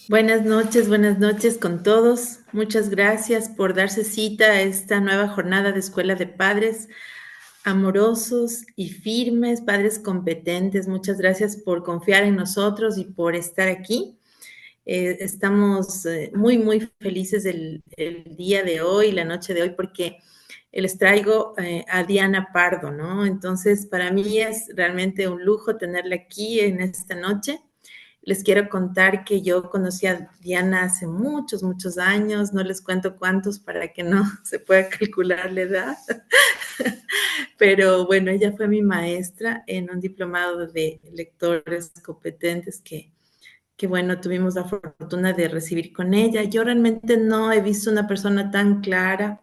Buenas noches con todos. Muchas gracias por darse cita a esta nueva jornada de Escuela de Padres amorosos y firmes, padres competentes. Muchas gracias por confiar en nosotros y por estar aquí. Estamos muy felices el día de hoy, la noche de hoy, porque les traigo a Diana Pardo, ¿no? Entonces, para mí es realmente un lujo tenerla aquí en esta noche. Les quiero contar que yo conocí a Diana hace muchos años, no les cuento cuántos para que no se pueda calcular la edad, pero bueno, ella fue mi maestra en un diplomado de lectores competentes que bueno, tuvimos la fortuna de recibir con ella. Yo realmente no he visto una persona tan clara,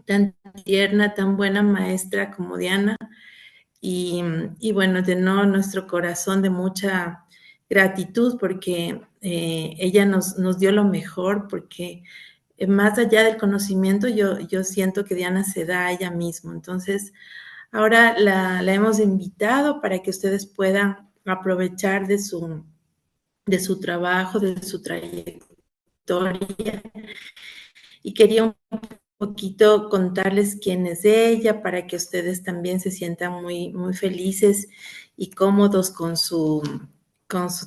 tan tierna, tan buena maestra como Diana. Y bueno, llenó nuestro corazón de mucha gratitud porque ella nos dio lo mejor, porque más allá del conocimiento, yo siento que Diana se da a ella misma. Entonces, ahora la hemos invitado para que ustedes puedan aprovechar de su trabajo, de su trayectoria. Y quería un poquito contarles quién es ella para que ustedes también se sientan muy felices y cómodos con su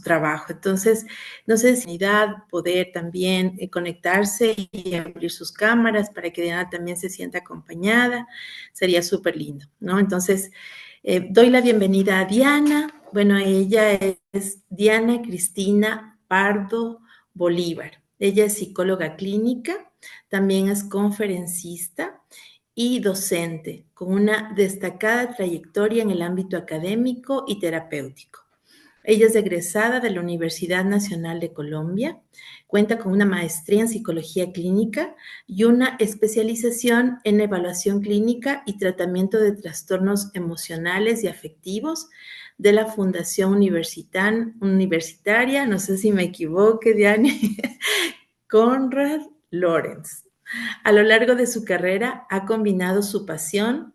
trabajo. Entonces, no sé si poder también conectarse y abrir sus cámaras para que Diana también se sienta acompañada, sería súper lindo, ¿no? Entonces, doy la bienvenida a Diana. Bueno, ella es Diana Cristina Pardo Bolívar. Ella es psicóloga clínica, también es conferencista y docente, con una destacada trayectoria en el ámbito académico y terapéutico. Ella es egresada de la Universidad Nacional de Colombia, cuenta con una maestría en psicología clínica y una especialización en evaluación clínica y tratamiento de trastornos emocionales y afectivos de la Fundación Universitaria, no sé si me equivoque, Diane, Conrad Lorenz. A lo largo de su carrera ha combinado su pasión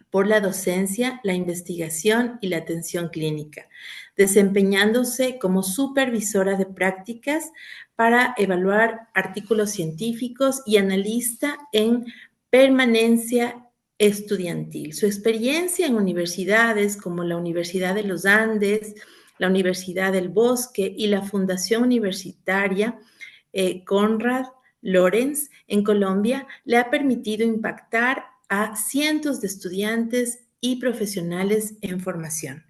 por la docencia, la investigación y la atención clínica, desempeñándose como supervisora de prácticas para evaluar artículos científicos y analista en permanencia estudiantil. Su experiencia en universidades como la Universidad de los Andes, la Universidad del Bosque y la Fundación Universitaria Conrad Lorenz en Colombia le ha permitido impactar a cientos de estudiantes y profesionales en formación.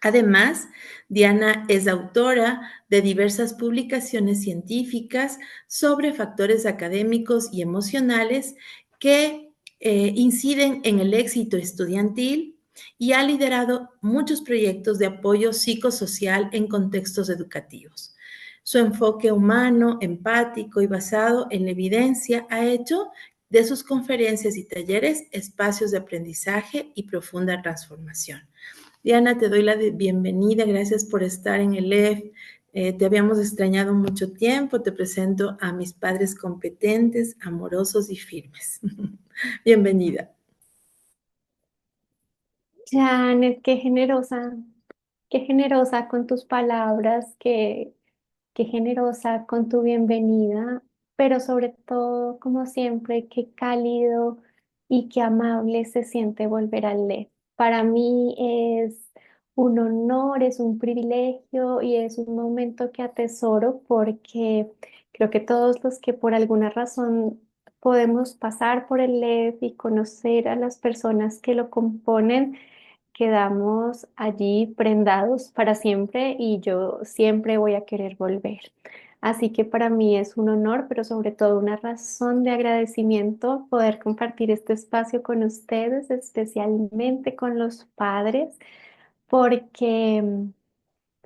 Además, Diana es autora de diversas publicaciones científicas sobre factores académicos y emocionales que inciden en el éxito estudiantil y ha liderado muchos proyectos de apoyo psicosocial en contextos educativos. Su enfoque humano, empático y basado en la evidencia ha hecho de sus conferencias y talleres espacios de aprendizaje y profunda transformación. Diana, te doy la bienvenida, gracias por estar en el EF. Te habíamos extrañado mucho tiempo. Te presento a mis padres competentes, amorosos y firmes. Bienvenida. Janet, qué generosa con tus palabras, qué generosa con tu bienvenida, pero sobre todo, como siempre, qué cálido y qué amable se siente volver al LED. Para mí es un honor, es un privilegio y es un momento que atesoro porque creo que todos los que por alguna razón podemos pasar por el LED y conocer a las personas que lo componen, quedamos allí prendados para siempre y yo siempre voy a querer volver. Así que para mí es un honor, pero sobre todo una razón de agradecimiento poder compartir este espacio con ustedes, especialmente con los padres, porque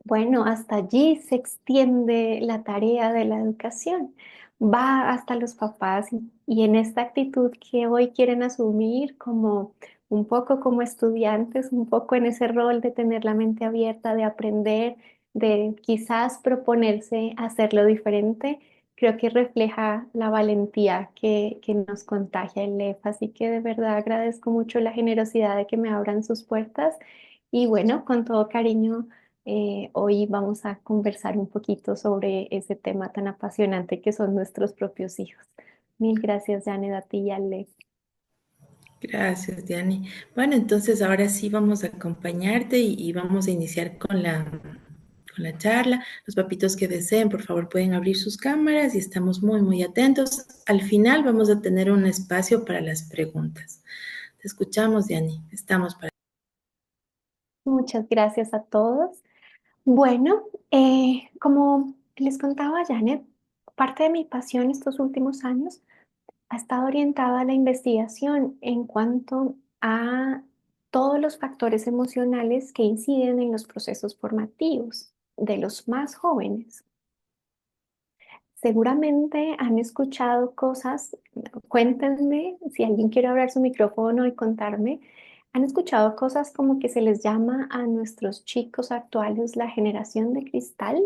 bueno, hasta allí se extiende la tarea de la educación. Va hasta los papás y en esta actitud que hoy quieren asumir como un poco como estudiantes, un poco en ese rol de tener la mente abierta, de aprender, de quizás proponerse hacerlo diferente, creo que refleja la valentía que nos contagia el LEF. Así que de verdad agradezco mucho la generosidad de que me abran sus puertas y bueno, con todo cariño Hoy vamos a conversar un poquito sobre ese tema tan apasionante que son nuestros propios hijos. Mil gracias, Janet, a ti y a Ale. Gracias, Diani. Bueno, entonces ahora sí vamos a acompañarte y vamos a iniciar con la charla. Los papitos que deseen, por favor, pueden abrir sus cámaras y estamos muy, muy atentos. Al final vamos a tener un espacio para las preguntas. Te escuchamos, Diani. Estamos para... Muchas gracias a todos. Bueno, como les contaba Janet, parte de mi pasión estos últimos años ha estado orientada a la investigación en cuanto a todos los factores emocionales que inciden en los procesos formativos de los más jóvenes. Seguramente han escuchado cosas, cuéntenme si alguien quiere abrir su micrófono y contarme, han escuchado cosas como que se les llama a nuestros chicos actuales la generación de cristal.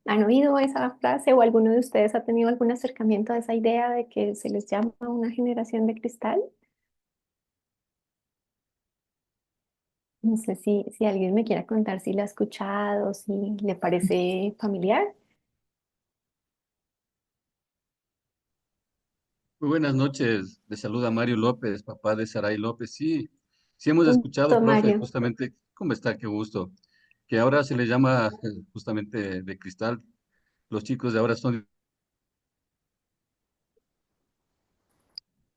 ¿Han oído esa frase o alguno de ustedes ha tenido algún acercamiento a esa idea de que se les llama una generación de cristal? No sé si alguien me quiera contar si la ha escuchado, si le parece familiar. Muy buenas noches, le saluda Mario López, papá de Saray López. Sí, sí hemos escuchado, profe, Mario. justamente, ¿cómo está? Qué gusto. Que ahora se le llama justamente de cristal. Los chicos de ahora son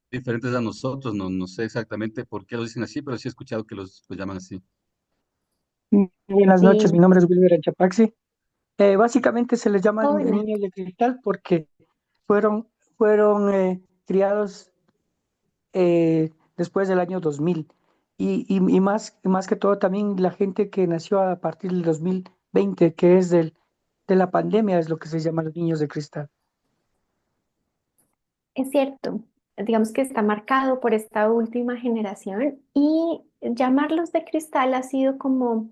diferentes a nosotros, no sé exactamente por qué los dicen así, pero sí he escuchado que los llaman así. Buenas noches, mi Sí, nombre es Wilber Anchapaxi. Básicamente se les llaman hola. niños de cristal porque fueron criados después del año 2000 y más que todo también la gente que nació a partir del 2020, que es de la pandemia, es lo que se llama los niños de cristal. Es cierto, digamos que está marcado por esta última generación y llamarlos de cristal ha sido como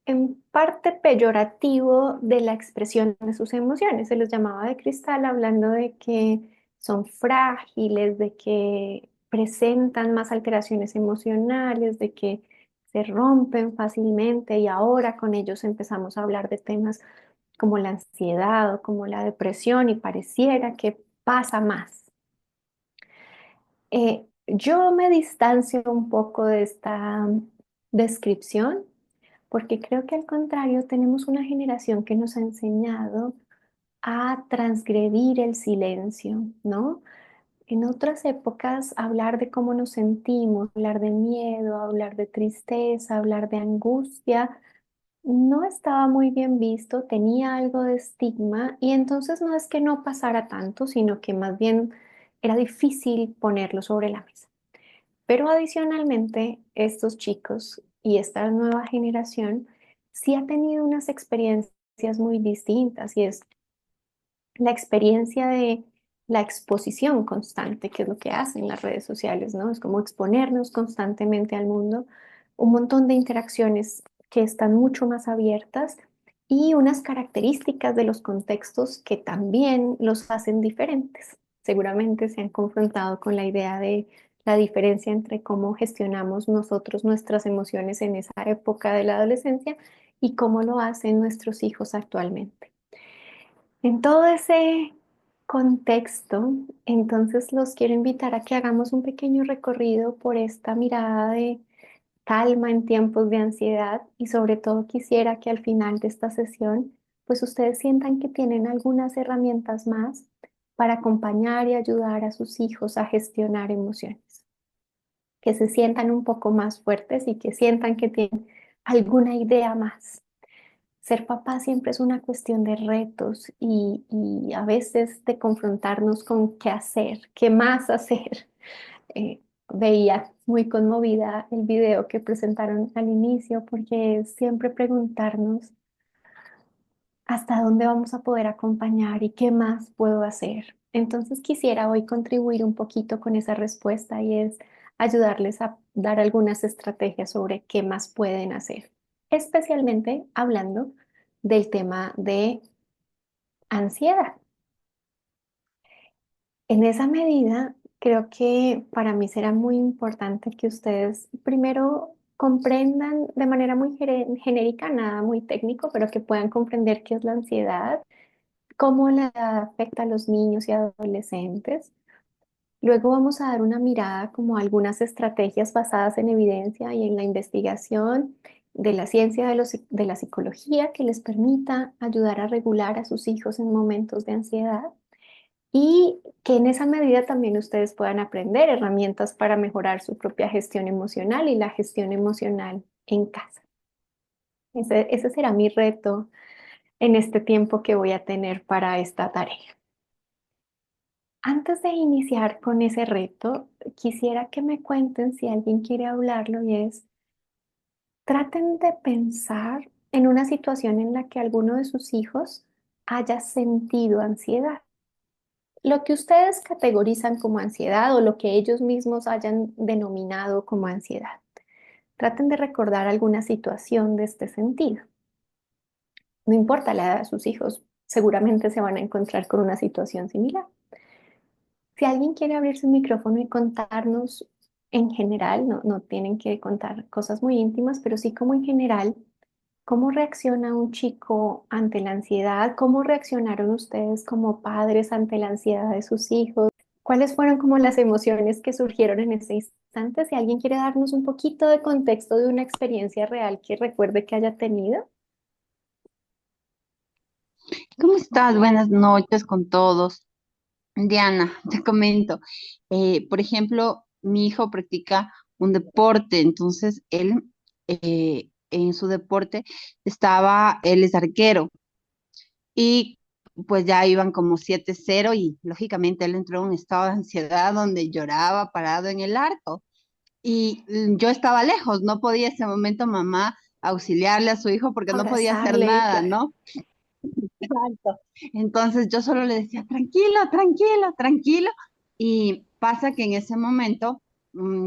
en parte peyorativo de la expresión de sus emociones. Se los llamaba de cristal hablando de que son frágiles, de que presentan más alteraciones emocionales, de que se rompen fácilmente y ahora con ellos empezamos a hablar de temas como la ansiedad o como la depresión y pareciera que pasa más. Yo me distancio un poco de esta descripción porque creo que al contrario tenemos una generación que nos ha enseñado a transgredir el silencio, ¿no? En otras épocas, hablar de cómo nos sentimos, hablar de miedo, hablar de tristeza, hablar de angustia, no estaba muy bien visto, tenía algo de estigma y entonces no es que no pasara tanto, sino que más bien era difícil ponerlo sobre la mesa. Pero adicionalmente, estos chicos y esta nueva generación sí ha tenido unas experiencias muy distintas y es la experiencia de la exposición constante, que es lo que hacen las redes sociales, ¿no? Es como exponernos constantemente al mundo, un montón de interacciones que están mucho más abiertas y unas características de los contextos que también los hacen diferentes. Seguramente se han confrontado con la idea de la diferencia entre cómo gestionamos nosotros nuestras emociones en esa época de la adolescencia y cómo lo hacen nuestros hijos actualmente. En todo ese contexto, entonces los quiero invitar a que hagamos un pequeño recorrido por esta mirada de calma en tiempos de ansiedad y sobre todo quisiera que al final de esta sesión, pues ustedes sientan que tienen algunas herramientas más para acompañar y ayudar a sus hijos a gestionar emociones, que se sientan un poco más fuertes y que sientan que tienen alguna idea más. Ser papá siempre es una cuestión de retos y a veces de confrontarnos con qué hacer, qué más hacer. Veía muy conmovida el video que presentaron al inicio porque es siempre preguntarnos hasta dónde vamos a poder acompañar y qué más puedo hacer. Entonces quisiera hoy contribuir un poquito con esa respuesta y es ayudarles a dar algunas estrategias sobre qué más pueden hacer, especialmente hablando del tema de ansiedad. En esa medida, creo que para mí será muy importante que ustedes primero comprendan de manera muy genérica, nada muy técnico, pero que puedan comprender qué es la ansiedad, cómo la afecta a los niños y adolescentes. Luego vamos a dar una mirada como a algunas estrategias basadas en evidencia y en la investigación de la ciencia de la psicología que les permita ayudar a regular a sus hijos en momentos de ansiedad y que en esa medida también ustedes puedan aprender herramientas para mejorar su propia gestión emocional y la gestión emocional en casa. Ese será mi reto en este tiempo que voy a tener para esta tarea. Antes de iniciar con ese reto, quisiera que me cuenten si alguien quiere hablarlo y es, traten de pensar en una situación en la que alguno de sus hijos haya sentido ansiedad. Lo que ustedes categorizan como ansiedad o lo que ellos mismos hayan denominado como ansiedad. Traten de recordar alguna situación de este sentido. No importa la edad de sus hijos, seguramente se van a encontrar con una situación similar. Si alguien quiere abrir su micrófono y contarnos en general, no tienen que contar cosas muy íntimas, pero sí como en general, ¿cómo reacciona un chico ante la ansiedad? ¿Cómo reaccionaron ustedes como padres ante la ansiedad de sus hijos? ¿Cuáles fueron como las emociones que surgieron en ese instante? Si alguien quiere darnos un poquito de contexto de una experiencia real que recuerde que haya tenido. ¿Cómo estás? Buenas noches con todos. Diana, te comento. Por ejemplo, mi hijo practica un deporte, entonces él en su deporte él es arquero y pues ya iban como 7-0 y lógicamente él entró en un estado de ansiedad donde lloraba parado en el arco y yo estaba lejos, no podía ese momento mamá auxiliarle a su hijo porque no podía hacer Abrazarle, nada, claro. ¿no? Exacto. Entonces yo solo le decía, tranquilo, tranquilo, tranquilo. Y pasa que en ese momento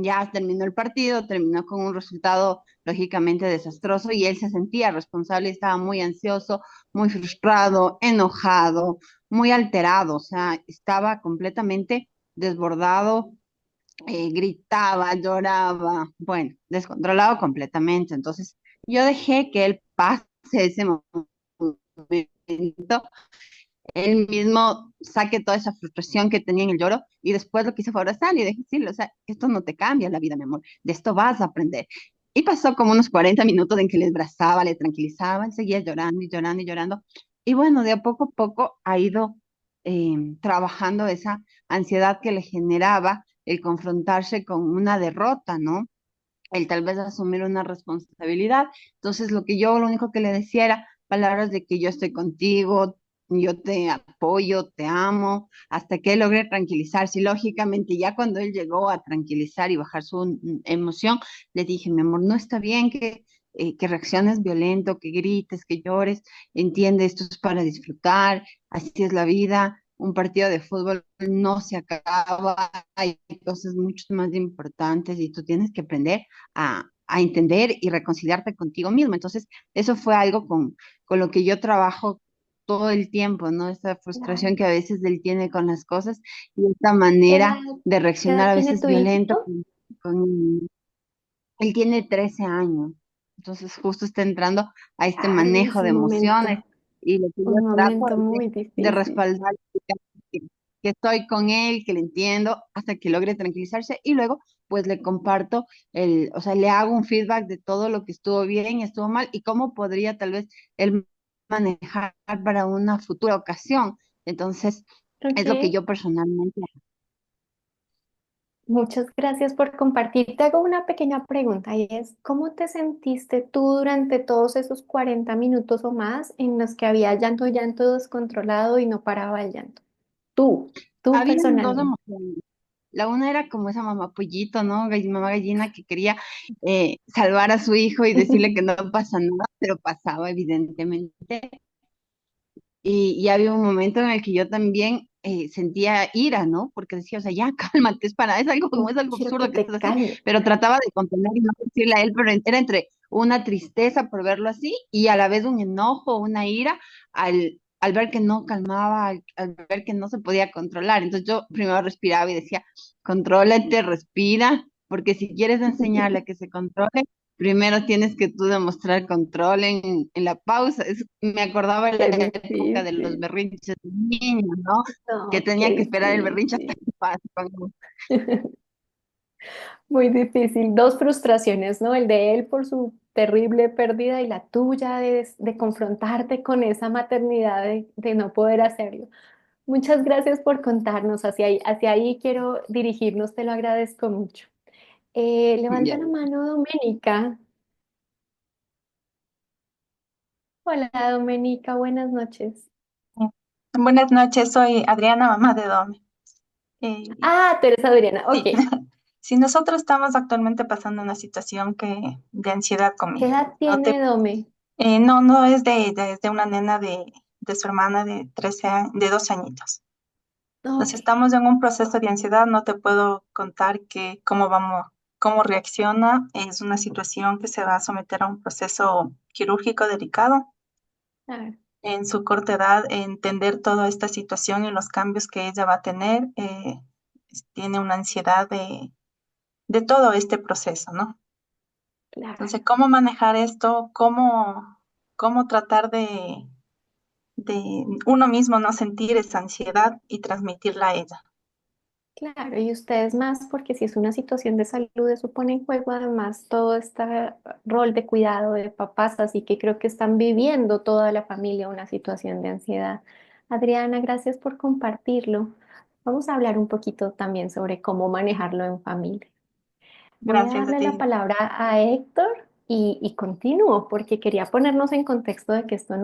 ya terminó el partido, terminó con un resultado lógicamente desastroso y él se sentía responsable, estaba muy ansioso, muy frustrado, enojado, muy alterado, o sea, estaba completamente desbordado, gritaba, lloraba, bueno, descontrolado completamente. Entonces yo dejé que él pase ese momento, él mismo saque toda esa frustración que tenía en el lloro y después lo quise fue abrazar y decirle, o sea, esto no te cambia la vida, mi amor, de esto vas a aprender. Y pasó como unos 40 minutos en que le abrazaba, le tranquilizaba, él seguía llorando y llorando y llorando. Y bueno, de a poco ha ido trabajando esa ansiedad que le generaba el confrontarse con una derrota, ¿no? El tal vez asumir una responsabilidad. Entonces, lo único que le decía era palabras de que yo estoy contigo, yo te apoyo, te amo, hasta que él logre tranquilizarse. Y lógicamente, ya cuando él llegó a tranquilizar y bajar su emoción, le dije, mi amor, no está bien que reacciones violento, que grites, que llores, entiende, esto es para disfrutar, así es la vida. Un partido de fútbol no se acaba, hay cosas mucho más importantes y tú tienes que aprender a entender y reconciliarte contigo mismo. Entonces, eso fue algo con lo que yo trabajo todo el tiempo, ¿no? Esa frustración Claro. que a veces él tiene con las cosas y esta ¿Qué manera edad, de qué reaccionar edad a tiene veces tu violento. hijo? Con- Él tiene 13 años, entonces justo está entrando a este Ay, manejo es de emociones y lo que yo un trato momento es muy de difícil. respaldar que, que estoy con él, que le entiendo, hasta que logre tranquilizarse y luego pues le comparto o sea, le hago un feedback de todo lo que estuvo bien y estuvo mal y cómo podría tal vez él manejar para una futura ocasión. Entonces, Ok, es lo que yo personalmente muchas gracias por compartir. Te hago una pequeña pregunta y es, ¿cómo te sentiste tú durante todos esos 40 minutos o más en los que había llanto, llanto descontrolado y no paraba el llanto? Tú habían dos personalmente. emociones. La una era como esa mamá pollito, ¿no? Mamá gallina que quería salvar a su hijo y decirle que no pasa nada, pero pasaba evidentemente. Y había un momento en el que yo también sentía ira, ¿no? Porque decía, o sea, ya cálmate, es algo Quiero que absurdo que estás te haciendo, calmes. pero trataba de contener y no decirle a él, pero era entre una tristeza por verlo así y a la vez un enojo, una ira al ver que no calmaba, al ver que no se podía controlar. Entonces yo primero respiraba y decía, contrólate, respira, porque si quieres enseñarle a que se controle, primero tienes que tú demostrar control en la pausa. Me acordaba de la Qué época de los difícil. berrinches de niños, ¿no? Que No, qué tenía que esperar el berrinche hasta difícil. que pase. Muy difícil. Dos frustraciones, ¿no? El de él por su terrible pérdida y la tuya de confrontarte con esa maternidad de no poder hacerlo. Muchas gracias por contarnos. Hacia ahí quiero dirigirnos. Te lo agradezco mucho. Levanta Ya. la mano, Doménica. Hola, Doménica. Buenas noches. Eh, Buenas noches, soy Adriana, mamá de Domi. Ah, tú eres Adriana. Sí, Ok. si nosotros estamos actualmente pasando una situación de ansiedad con mi ¿Qué hija. edad No, tiene Dome? no es de ella, es de una nena de su hermana de 13 años, de 2 añitos. Ok. Entonces estamos en un proceso de ansiedad, no te puedo contar cómo reacciona. Es una situación que se va a someter a un proceso quirúrgico delicado. Claro, En su corta edad, entender toda esta situación y los cambios que ella va a tener, tiene una ansiedad de todo este proceso, ¿no? claro. Entonces, ¿cómo manejar esto? ¿Cómo tratar de uno mismo no sentir esa ansiedad y transmitirla a ella? Claro, y ustedes más, porque si es una situación de salud, eso pone en juego además todo este rol de cuidado de papás, así que creo que están viviendo toda la familia una situación de ansiedad. Adriana, gracias por compartirlo. Vamos a hablar un poquito también sobre cómo manejarlo en familia. Voy a Gracias a darle la ti. palabra a Héctor y continúo, porque quería ponernos en contexto de que esto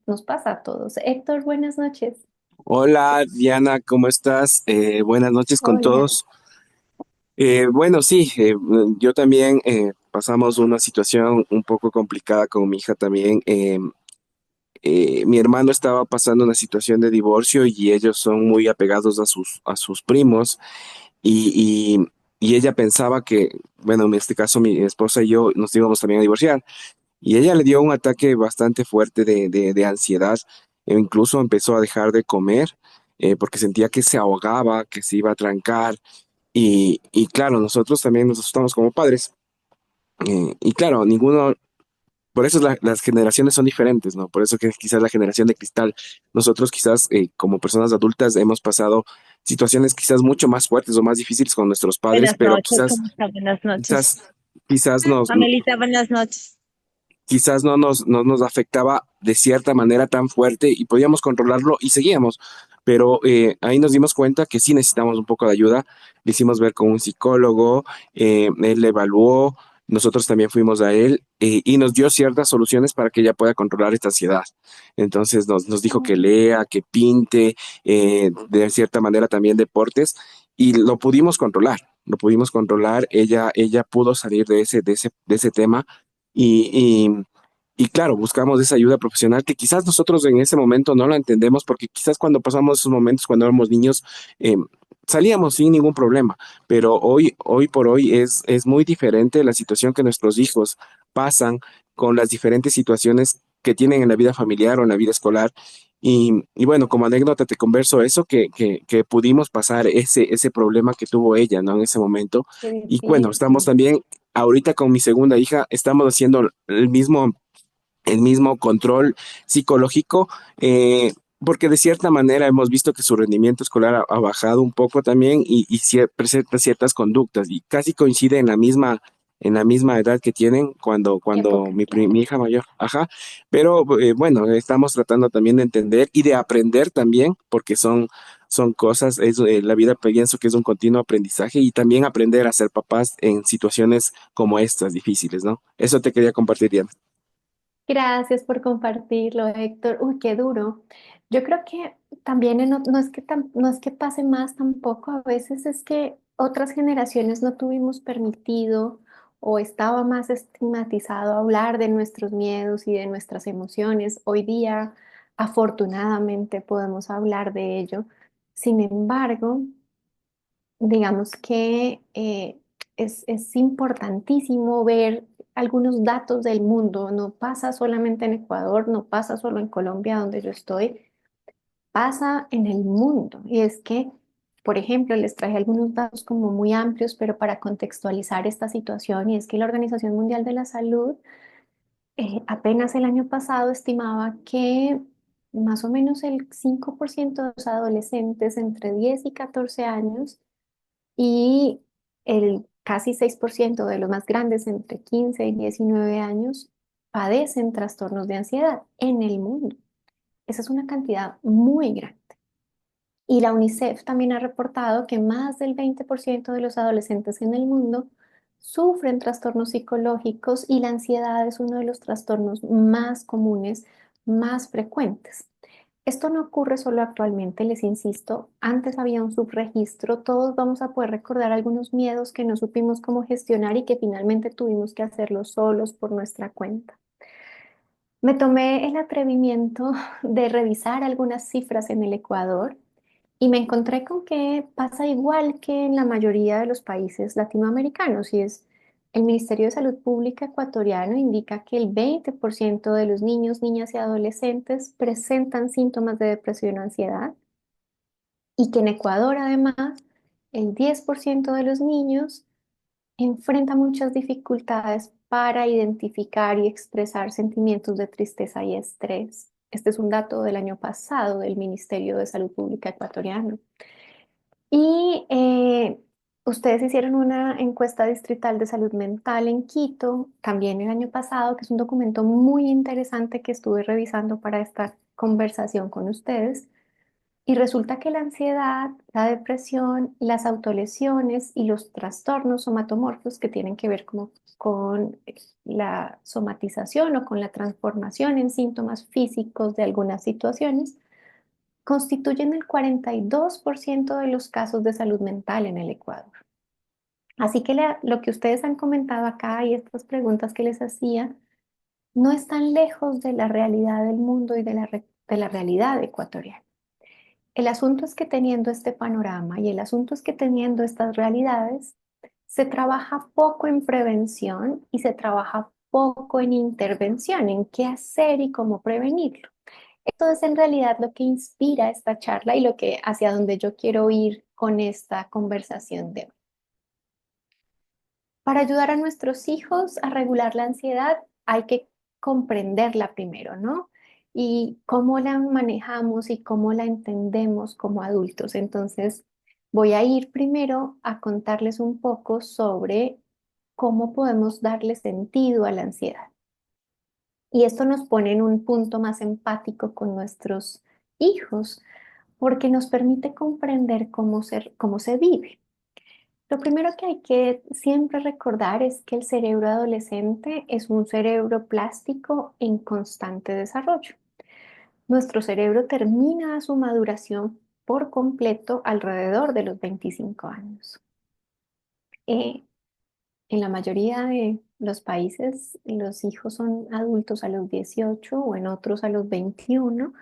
nos pasa a todos. Héctor, buenas noches. Hola Diana, ¿cómo estás? Buenas noches con Hola. todos. Bueno, sí, yo también pasamos una situación un poco complicada con mi hija también. Mi hermano estaba pasando una situación de divorcio y ellos son muy apegados a sus primos y, y ella pensaba que, bueno, en este caso mi esposa y yo nos íbamos también a divorciar. Y ella le dio un ataque bastante fuerte de ansiedad, e incluso empezó a dejar de comer porque sentía que se ahogaba, que se iba a trancar. Y claro, nosotros también nos asustamos como padres. Y claro, ninguno, por eso las generaciones son diferentes, ¿no? Por eso que quizás la generación de cristal, nosotros quizás como personas adultas hemos pasado situaciones quizás mucho más fuertes o más difíciles con nuestros padres, Buenas pero noches, ¿cómo está? Buenas noches. quizás, quizás nos, Amelita, buenas noches. quizás no nos afectaba de cierta manera tan fuerte y podíamos controlarlo y seguíamos. Pero ahí nos dimos cuenta que sí necesitamos un poco de ayuda. Le hicimos ver con un psicólogo, él le evaluó, nosotros también fuimos a él y nos dio ciertas soluciones para que ella pueda controlar esta ansiedad. Entonces nos dijo que lea, que pinte, de cierta manera también deportes y lo pudimos controlar. Lo pudimos controlar, ella pudo salir de ese tema y, y claro, buscamos esa ayuda profesional que quizás nosotros en ese momento no la entendemos porque quizás cuando pasamos esos momentos cuando éramos niños eh, salíamos sin ningún problema, pero hoy por hoy es muy diferente la situación que nuestros hijos pasan con las diferentes situaciones que tienen en la vida familiar o en la vida escolar. Y bueno, como anécdota te converso eso, que pudimos pasar ese problema que tuvo ella, ¿no? En ese momento. Qué Y bueno, estamos difícil. también ahorita con mi segunda hija estamos haciendo el mismo control psicológico, porque de cierta manera hemos visto que su rendimiento escolar ha bajado un poco también y presenta ciertas conductas y casi coincide en la misma edad que tienen cuando Época, mi claro. hija mayor, ajá, pero bueno, estamos tratando también de entender y de aprender también, porque son cosas, la vida pienso que es un continuo aprendizaje y también aprender a ser papás en situaciones como estas difíciles, ¿no? Eso te quería compartir, Diana. Gracias por compartirlo, Héctor. Uy, qué duro. Yo creo que también no es que no es que pase más tampoco, a veces es que otras generaciones no tuvimos permitido o estaba más estigmatizado hablar de nuestros miedos y de nuestras emociones. Hoy día, afortunadamente, podemos hablar de ello. Sin embargo, digamos que es importantísimo ver algunos datos del mundo. No pasa solamente en Ecuador, no pasa solo en Colombia, donde yo estoy, pasa en el mundo. Y es que Por ejemplo, les traje algunos datos como muy amplios, pero para contextualizar esta situación, y es que la Organización Mundial de la Salud apenas el año pasado estimaba que más o menos el 5% de los adolescentes entre 10 y 14 años y el casi 6% de los más grandes entre 15 y 19 años padecen trastornos de ansiedad en el mundo. Esa es una cantidad muy grande. Y la UNICEF también ha reportado que más del 20% de los adolescentes en el mundo sufren trastornos psicológicos y la ansiedad es uno de los trastornos más comunes, más frecuentes. Esto no ocurre solo actualmente, les insisto, antes había un subregistro, todos vamos a poder recordar algunos miedos que no supimos cómo gestionar y que finalmente tuvimos que hacerlo solos por nuestra cuenta. Me tomé el atrevimiento de revisar algunas cifras en el Ecuador y me encontré con que pasa igual que en la mayoría de los países latinoamericanos, y es el Ministerio de Salud Pública ecuatoriano indica que el 20% de los niños, niñas y adolescentes presentan síntomas de depresión o ansiedad, y que en Ecuador además el 10% de los niños enfrenta muchas dificultades para identificar y expresar sentimientos de tristeza y estrés. Este es un dato del año pasado del Ministerio de Salud Pública ecuatoriano. Y ustedes hicieron una encuesta distrital de salud mental en Quito, también el año pasado, que es un documento muy interesante que estuve revisando para esta conversación con ustedes. Y resulta que la ansiedad, la depresión, las autolesiones y los trastornos somatomorfos que tienen que ver como con la somatización o con la transformación en síntomas físicos de algunas situaciones, constituyen el 42% de los casos de salud mental en el Ecuador. Así que lo que ustedes han comentado acá y estas preguntas que les hacía no están lejos de la realidad del mundo y de la realidad ecuatoriana. El asunto es que teniendo este panorama y el asunto es que teniendo estas realidades, se trabaja poco en prevención y se trabaja poco en intervención, en qué hacer y cómo prevenirlo. Esto es en realidad lo que inspira esta charla y lo que hacia donde yo quiero ir con esta conversación de hoy. Para ayudar a nuestros hijos a regular la ansiedad, hay que comprenderla primero, ¿no? Y cómo la manejamos y cómo la entendemos como adultos. Entonces, voy a ir primero a contarles un poco sobre cómo podemos darle sentido a la ansiedad. Y esto nos pone en un punto más empático con nuestros hijos, porque nos permite comprender cómo se vive. Lo primero que hay que siempre recordar es que el cerebro adolescente es un cerebro plástico en constante desarrollo. Nuestro cerebro termina su maduración por completo alrededor de los 25 años. En la mayoría de los países, los hijos son adultos a los 18 o en otros a los 21,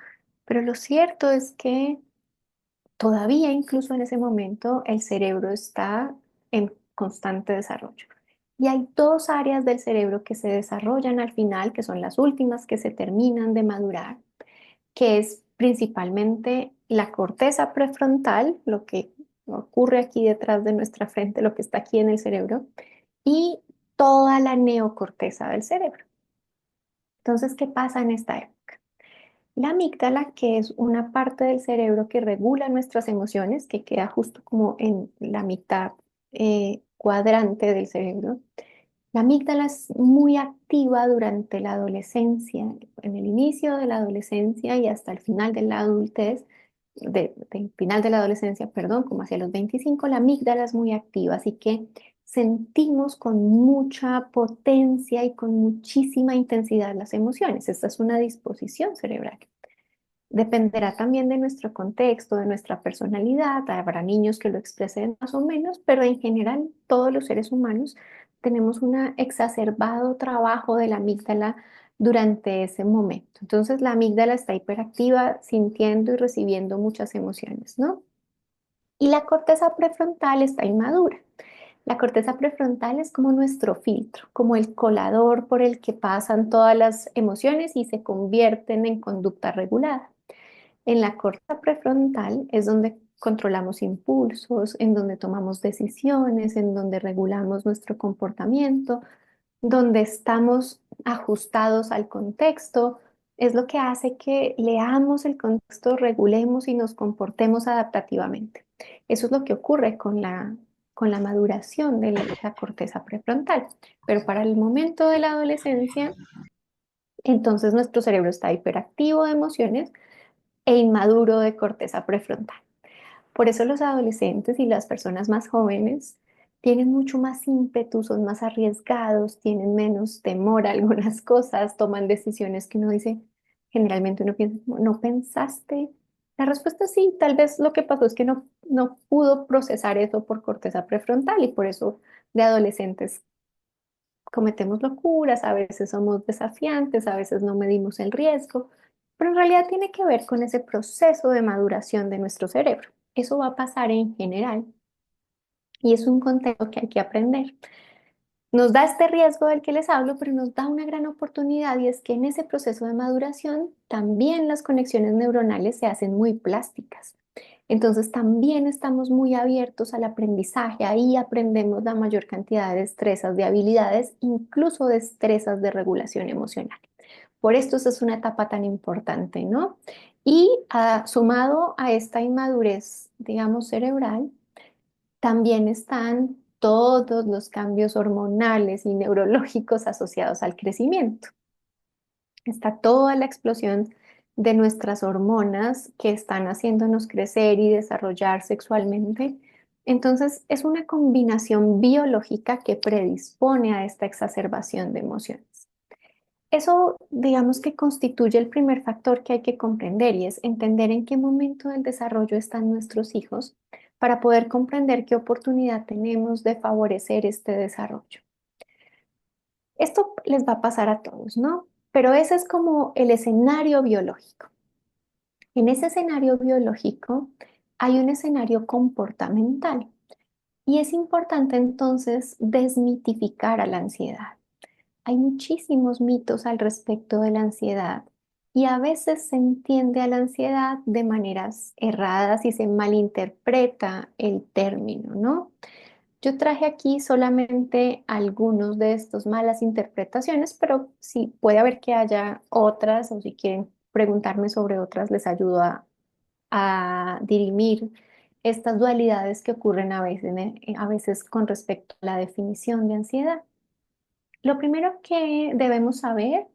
pero lo cierto es que todavía incluso en ese momento el cerebro está en constante desarrollo. Y hay dos áreas del cerebro que se desarrollan al final, que son las últimas que se terminan de madurar, que es principalmente la corteza prefrontal, lo que ocurre aquí detrás de nuestra frente, lo que está aquí en el cerebro, y toda la neocorteza del cerebro. Entonces, ¿qué pasa en esta época? La amígdala, que es una parte del cerebro que regula nuestras emociones, que queda justo como en la mitad cuadrante del cerebro, la amígdala es muy activa durante la adolescencia, en el inicio de la adolescencia y hasta el final de la adultez, del final de la adolescencia, perdón, como hacia los 25, la amígdala es muy activa, así que sentimos con mucha potencia y con muchísima intensidad las emociones. Esta es una disposición cerebral. Dependerá también de nuestro contexto, de nuestra personalidad. Habrá niños que lo expresen más o menos, pero en general todos los seres humanos tenemos un exacerbado trabajo de la amígdala durante ese momento. Entonces la amígdala está hiperactiva, sintiendo y recibiendo muchas emociones, ¿no? Y la corteza prefrontal está inmadura. La corteza prefrontal es como nuestro filtro, como el colador por el que pasan todas las emociones y se convierten en conducta regulada. En la corteza prefrontal es donde controlamos impulsos, en donde tomamos decisiones, en donde regulamos nuestro comportamiento, donde estamos ajustados al contexto. Es lo que hace que leamos el contexto, regulemos y nos comportemos adaptativamente. Eso es lo que ocurre con la maduración de la corteza prefrontal. Pero para el momento de la adolescencia, entonces nuestro cerebro está hiperactivo de emociones e inmaduro de corteza prefrontal. Por eso los adolescentes y las personas más jóvenes tienen mucho más ímpetu, son más arriesgados, tienen menos temor a algunas cosas, toman decisiones que uno dice, generalmente uno piensa, ¿no pensaste? La respuesta es sí, tal vez lo que pasó es que no pudo procesar eso por corteza prefrontal y por eso de adolescentes cometemos locuras, a veces somos desafiantes, a veces no medimos el riesgo, pero en realidad tiene que ver con ese proceso de maduración de nuestro cerebro. Eso va a pasar en general y es un contexto que hay que aprender. Nos da este riesgo del que les hablo, pero nos da una gran oportunidad y es que en ese proceso de maduración también las conexiones neuronales se hacen muy plásticas. Entonces también estamos muy abiertos al aprendizaje. Ahí aprendemos la mayor cantidad de destrezas, de habilidades, incluso destrezas de regulación emocional. Por esto esta es una etapa tan importante, ¿no? Y sumado a esta inmadurez, digamos, cerebral, también están todos los cambios hormonales y neurológicos asociados al crecimiento. Está toda la explosión de nuestras hormonas que están haciéndonos crecer y desarrollar sexualmente. Entonces, es una combinación biológica que predispone a esta exacerbación de emociones. Eso, digamos que constituye el primer factor que hay que comprender y es entender en qué momento del desarrollo están nuestros hijos para poder comprender qué oportunidad tenemos de favorecer este desarrollo. Esto les va a pasar a todos, ¿no? Pero ese es como el escenario biológico. En ese escenario biológico hay un escenario comportamental y es importante entonces desmitificar a la ansiedad. Hay muchísimos mitos al respecto de la ansiedad y a veces se entiende a la ansiedad de maneras erradas y se malinterpreta el término, ¿no? Yo traje aquí solamente algunos de estos malas interpretaciones, pero sí puede haber que haya otras o si quieren preguntarme sobre otras, les ayudo a dirimir estas dualidades que ocurren a veces con respecto a la definición de ansiedad. Lo primero que debemos saber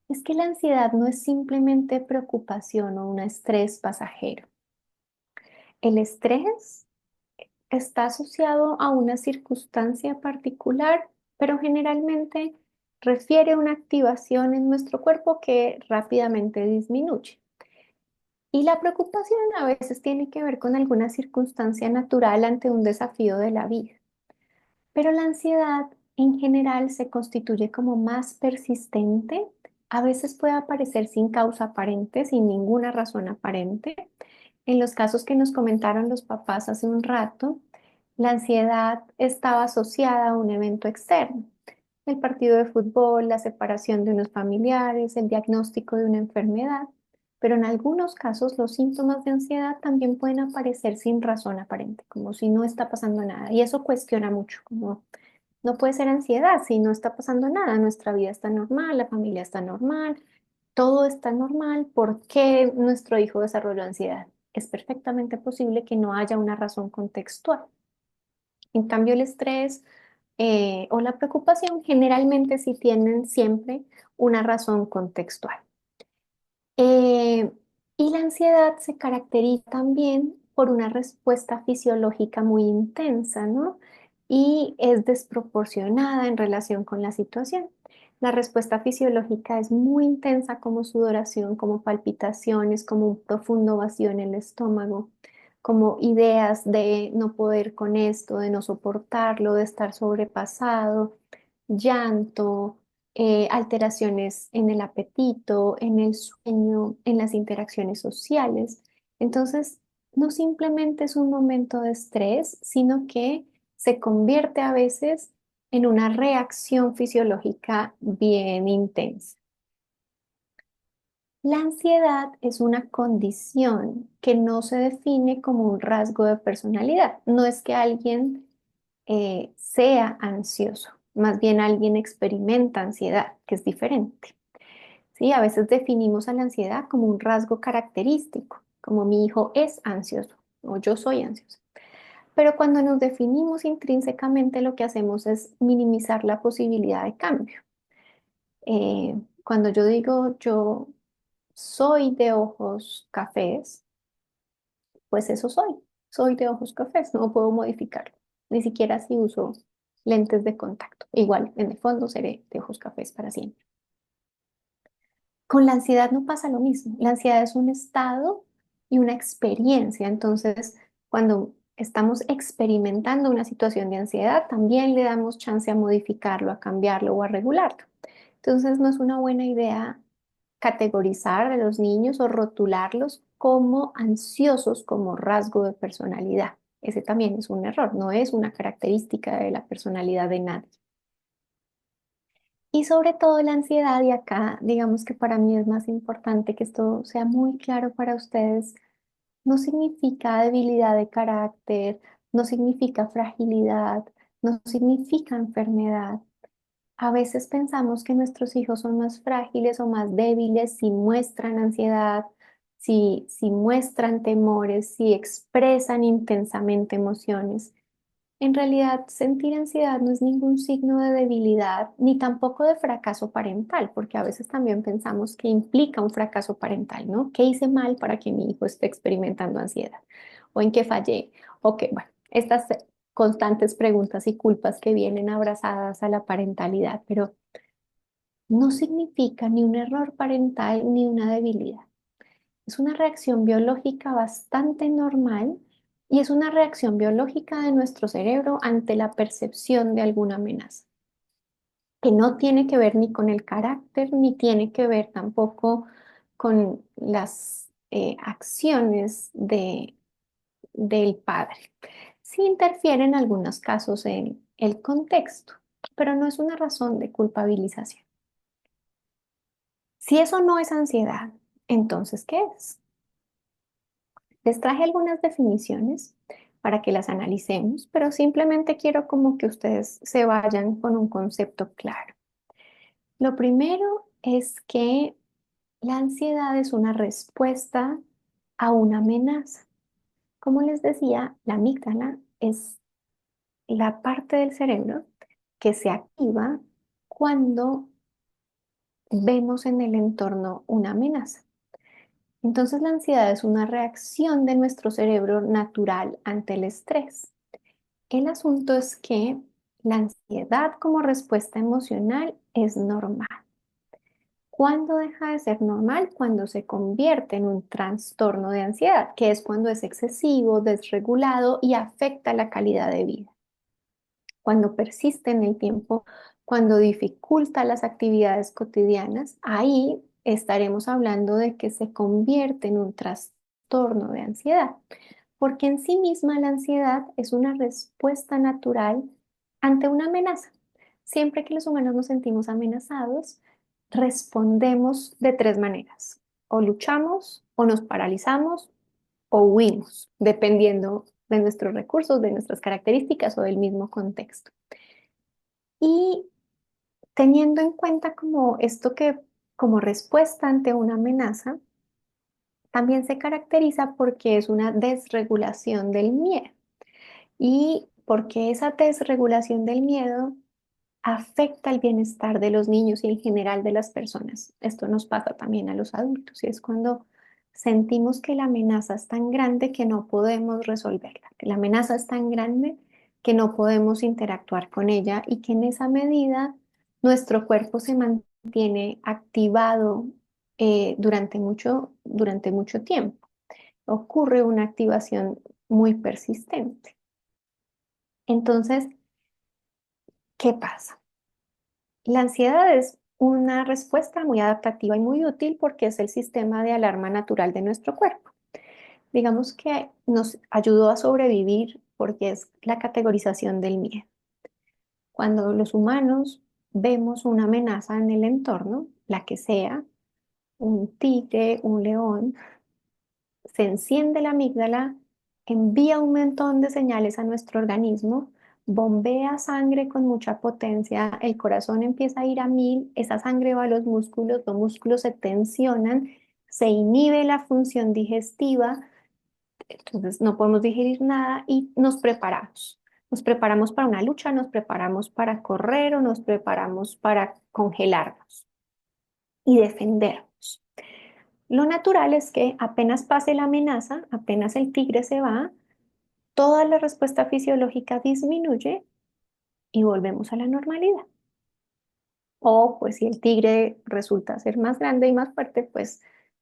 es que la ansiedad no es simplemente preocupación o un estrés pasajero. El estrés está asociado a una circunstancia particular, pero generalmente refiere a una activación en nuestro cuerpo que rápidamente disminuye. Y la preocupación a veces tiene que ver con alguna circunstancia natural ante un desafío de la vida. Pero la ansiedad en general se constituye como más persistente. A veces puede aparecer sin causa aparente, sin ninguna razón aparente. En los casos que nos comentaron los papás hace un rato, la ansiedad estaba asociada a un evento externo. El partido de fútbol, la separación de unos familiares, el diagnóstico de una enfermedad. Pero en algunos casos los síntomas de ansiedad también pueden aparecer sin razón aparente, como si no está pasando nada. Y eso cuestiona mucho, como no puede ser ansiedad si no está pasando nada. Nuestra vida está normal, la familia está normal, todo está normal. ¿Por qué nuestro hijo desarrolló ansiedad? Es perfectamente posible que no haya una razón contextual. En cambio, el estrés o la preocupación generalmente sí tienen siempre una razón contextual. Eh, y la ansiedad se caracteriza también por una respuesta fisiológica muy intensa, ¿no? Y es desproporcionada en relación con la situación. La respuesta fisiológica es muy intensa como sudoración, como palpitaciones, como un profundo vacío en el estómago, como ideas de no poder con esto, de no soportarlo, de estar sobrepasado, llanto, alteraciones en el apetito, en el sueño, en las interacciones sociales. Entonces, no simplemente es un momento de estrés, sino que se convierte a veces en una reacción fisiológica bien intensa. La ansiedad es una condición que no se define como un rasgo de personalidad. No es que alguien sea ansioso, más bien alguien experimenta ansiedad, que es diferente. ¿Sí? A veces definimos a la ansiedad como un rasgo característico, como mi hijo es ansioso o yo soy ansioso. Pero cuando nos definimos intrínsecamente, lo que hacemos es minimizar la posibilidad de cambio. Cuando yo digo yo soy de ojos cafés, pues eso soy. Soy de ojos cafés, no puedo modificarlo. Ni siquiera si uso lentes de contacto. Igual, en el fondo seré de ojos cafés para siempre. Con la ansiedad no pasa lo mismo. La ansiedad es un estado y una experiencia. Entonces, cuando estamos experimentando una situación de ansiedad, también le damos chance a modificarlo, a cambiarlo o a regularlo. Entonces, no es una buena idea categorizar a los niños o rotularlos como ansiosos como rasgo de personalidad. Ese también es un error, no es una característica de la personalidad de nadie. Y sobre todo la ansiedad, y acá digamos que para mí es más importante que esto sea muy claro para ustedes, no significa debilidad de carácter, no significa fragilidad, no significa enfermedad. A veces pensamos que nuestros hijos son más frágiles o más débiles si muestran ansiedad, si muestran temores, si expresan intensamente emociones. En realidad, sentir ansiedad no es ningún signo de debilidad ni tampoco de fracaso parental, porque a veces también pensamos que implica un fracaso parental, ¿no? ¿Qué hice mal para que mi hijo esté experimentando ansiedad? ¿O en qué fallé? O qué, bueno, estas constantes preguntas y culpas que vienen abrazadas a la parentalidad, pero no significa ni un error parental ni una debilidad. Es una reacción biológica bastante normal y es una reacción biológica de nuestro cerebro ante la percepción de alguna amenaza, que no tiene que ver ni con el carácter, ni tiene que ver tampoco con las acciones del padre. Sí interfiere en algunos casos en el contexto, pero no es una razón de culpabilización. Si eso no es ansiedad, entonces, ¿qué es? Les traje algunas definiciones para que las analicemos, pero simplemente quiero como que ustedes se vayan con un concepto claro. Lo primero es que la ansiedad es una respuesta a una amenaza. Como les decía, la amígdala es la parte del cerebro que se activa cuando vemos en el entorno una amenaza. Entonces la ansiedad es una reacción de nuestro cerebro natural ante el estrés. El asunto es que la ansiedad como respuesta emocional es normal. ¿Cuándo deja de ser normal? Cuando se convierte en un trastorno de ansiedad, que es cuando es excesivo, desregulado y afecta la calidad de vida. Cuando persiste en el tiempo, cuando dificulta las actividades cotidianas, ahí estaremos hablando de que se convierte en un trastorno de ansiedad, porque en sí misma la ansiedad es una respuesta natural ante una amenaza. Siempre que los humanos nos sentimos amenazados, respondemos de tres maneras: o luchamos, o nos paralizamos, o huimos, dependiendo de nuestros recursos, de nuestras características o del mismo contexto. Y teniendo en cuenta como esto que como respuesta ante una amenaza, también se caracteriza porque es una desregulación del miedo y porque esa desregulación del miedo afecta el bienestar de los niños y en general de las personas. Esto nos pasa también a los adultos y es cuando sentimos que la amenaza es tan grande que no podemos resolverla, que la amenaza es tan grande que no podemos interactuar con ella y que en esa medida nuestro cuerpo se mantiene activado durante mucho tiempo. Ocurre una activación muy persistente. Entonces, ¿qué pasa? La ansiedad es una respuesta muy adaptativa y muy útil porque es el sistema de alarma natural de nuestro cuerpo. Digamos que nos ayudó a sobrevivir porque es la categorización del miedo. Cuando los humanos vemos una amenaza en el entorno, la que sea, un tigre, un león, se enciende la amígdala, envía un montón de señales a nuestro organismo, bombea sangre con mucha potencia, el corazón empieza a ir a 1000, esa sangre va a los músculos se tensionan, se inhibe la función digestiva, entonces no podemos digerir nada y nos preparamos. Nos preparamos para una lucha, nos preparamos para correr o nos preparamos para congelarnos y defendernos. Lo natural es que apenas pase la amenaza, apenas el tigre se va, toda la respuesta fisiológica disminuye y volvemos a la normalidad. O pues si el tigre resulta ser más grande y más fuerte, pues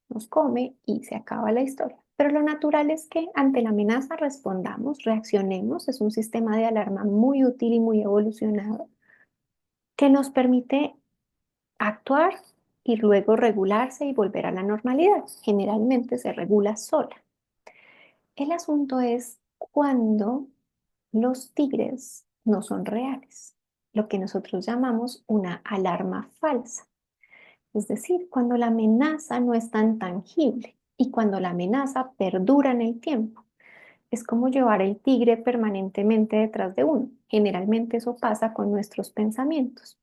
nos come y se acaba la historia. Pero lo natural es que ante la amenaza respondamos, reaccionemos. Es un sistema de alarma muy útil y muy evolucionado que nos permite actuar y luego regularse y volver a la normalidad. Generalmente se regula sola. El asunto es cuando los tigres no son reales, lo que nosotros llamamos una alarma falsa. Es decir, cuando la amenaza no es tan tangible y cuando la amenaza perdura en el tiempo. Es como llevar el tigre permanentemente detrás de uno. Generalmente eso pasa con nuestros pensamientos.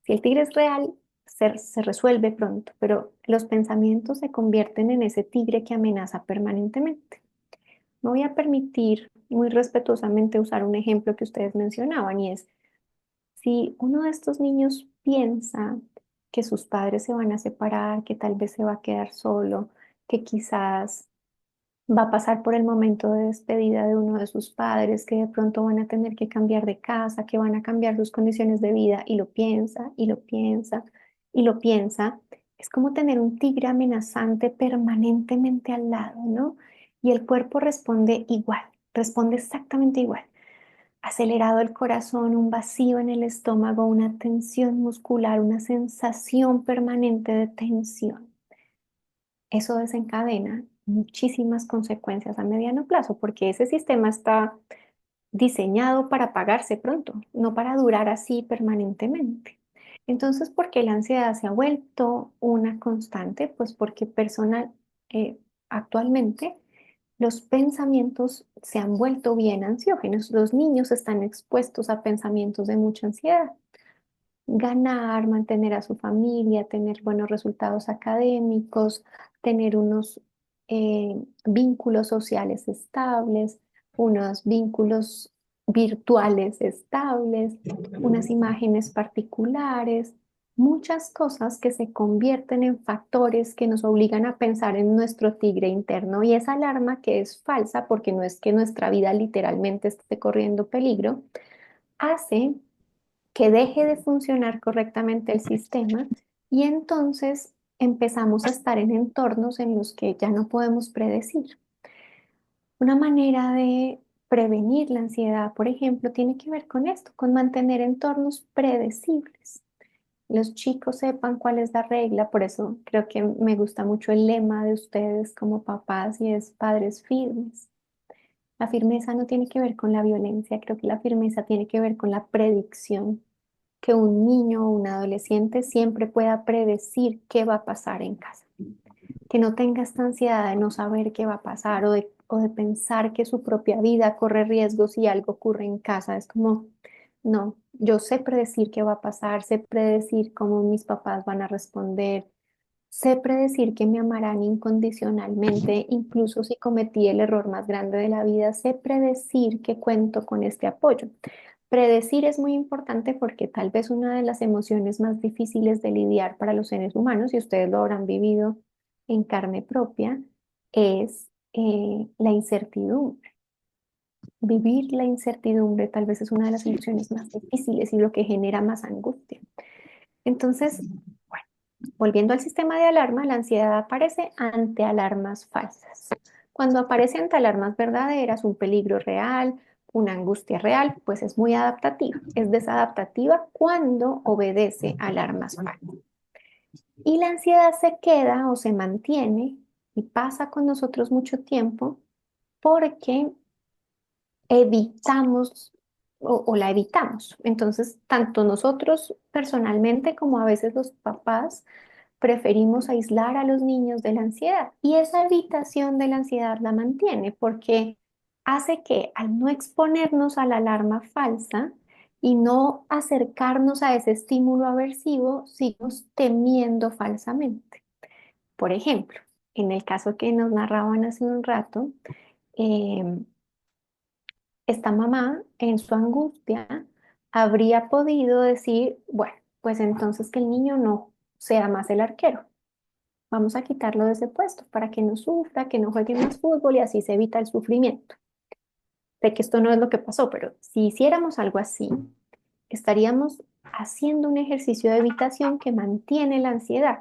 Si el tigre es real, se resuelve pronto, pero los pensamientos se convierten en ese tigre que amenaza permanentemente. Me voy a permitir muy respetuosamente usar un ejemplo que ustedes mencionaban y es, si uno de estos niños piensa que sus padres se van a separar, que tal vez se va a quedar solo, que quizás va a pasar por el momento de despedida de uno de sus padres, que de pronto van a tener que cambiar de casa, que van a cambiar sus condiciones de vida y lo piensa y lo piensa y lo piensa, es como tener un tigre amenazante permanentemente al lado, ¿no? Y el cuerpo responde igual, responde exactamente igual. Acelerado el corazón, un vacío en el estómago, una tensión muscular, una sensación permanente de tensión. Eso desencadena muchísimas consecuencias a mediano plazo, porque ese sistema está diseñado para apagarse pronto, no para durar así permanentemente. Entonces, ¿por qué la ansiedad se ha vuelto una constante? Pues porque eh, actualmente los pensamientos se han vuelto bien ansiógenos. Los niños están expuestos a pensamientos de mucha ansiedad. Ganar, mantener a su familia, tener buenos resultados académicos, tener unos vínculos sociales estables, unos vínculos virtuales estables, unas imágenes particulares, muchas cosas que se convierten en factores que nos obligan a pensar en nuestro tigre interno y esa alarma que es falsa porque no es que nuestra vida literalmente esté corriendo peligro, hace que deje de funcionar correctamente el sistema y entonces empezamos a estar en entornos en los que ya no podemos predecir. Una manera de prevenir la ansiedad, por ejemplo, tiene que ver con esto, con mantener entornos predecibles. Los chicos sepan cuál es la regla, por eso creo que me gusta mucho el lema de ustedes como papás y es padres firmes. La firmeza no tiene que ver con la violencia, creo que la firmeza tiene que ver con la predicción, que un niño o un adolescente siempre pueda predecir qué va a pasar en casa, que no tenga esta ansiedad de no saber qué va a pasar o de pensar que su propia vida corre riesgos si algo ocurre en casa. Es como, no, yo sé predecir qué va a pasar, sé predecir cómo mis papás van a responder, sé predecir que me amarán incondicionalmente, incluso si cometí el error más grande de la vida, sé predecir que cuento con este apoyo. Predecir es muy importante porque tal vez una de las emociones más difíciles de lidiar para los seres humanos, y ustedes lo habrán vivido en carne propia, es la incertidumbre. Vivir la incertidumbre tal vez es una de las emociones más difíciles y lo que genera más angustia. Entonces, bueno, volviendo al sistema de alarma, la ansiedad aparece ante alarmas falsas. Cuando aparece ante alarmas verdaderas, un peligro real, una angustia real, pues es muy adaptativa. Es desadaptativa cuando obedece a alarmas falsas. Y la ansiedad se queda o se mantiene y pasa con nosotros mucho tiempo porque evitamos o la evitamos. Entonces, tanto nosotros personalmente como a veces los papás preferimos aislar a los niños de la ansiedad y esa evitación de la ansiedad la mantiene porque hace que al no exponernos a la alarma falsa y no acercarnos a ese estímulo aversivo, sigamos temiendo falsamente. Por ejemplo, en el caso que nos narraban hace un rato, eh, esta mamá en su angustia habría podido decir, bueno, pues entonces que el niño no sea más el arquero. Vamos a quitarlo de ese puesto para que no sufra, que no juegue más fútbol y así se evita el sufrimiento. Sé que esto no es lo que pasó, pero si hiciéramos algo así, estaríamos haciendo un ejercicio de evitación que mantiene la ansiedad,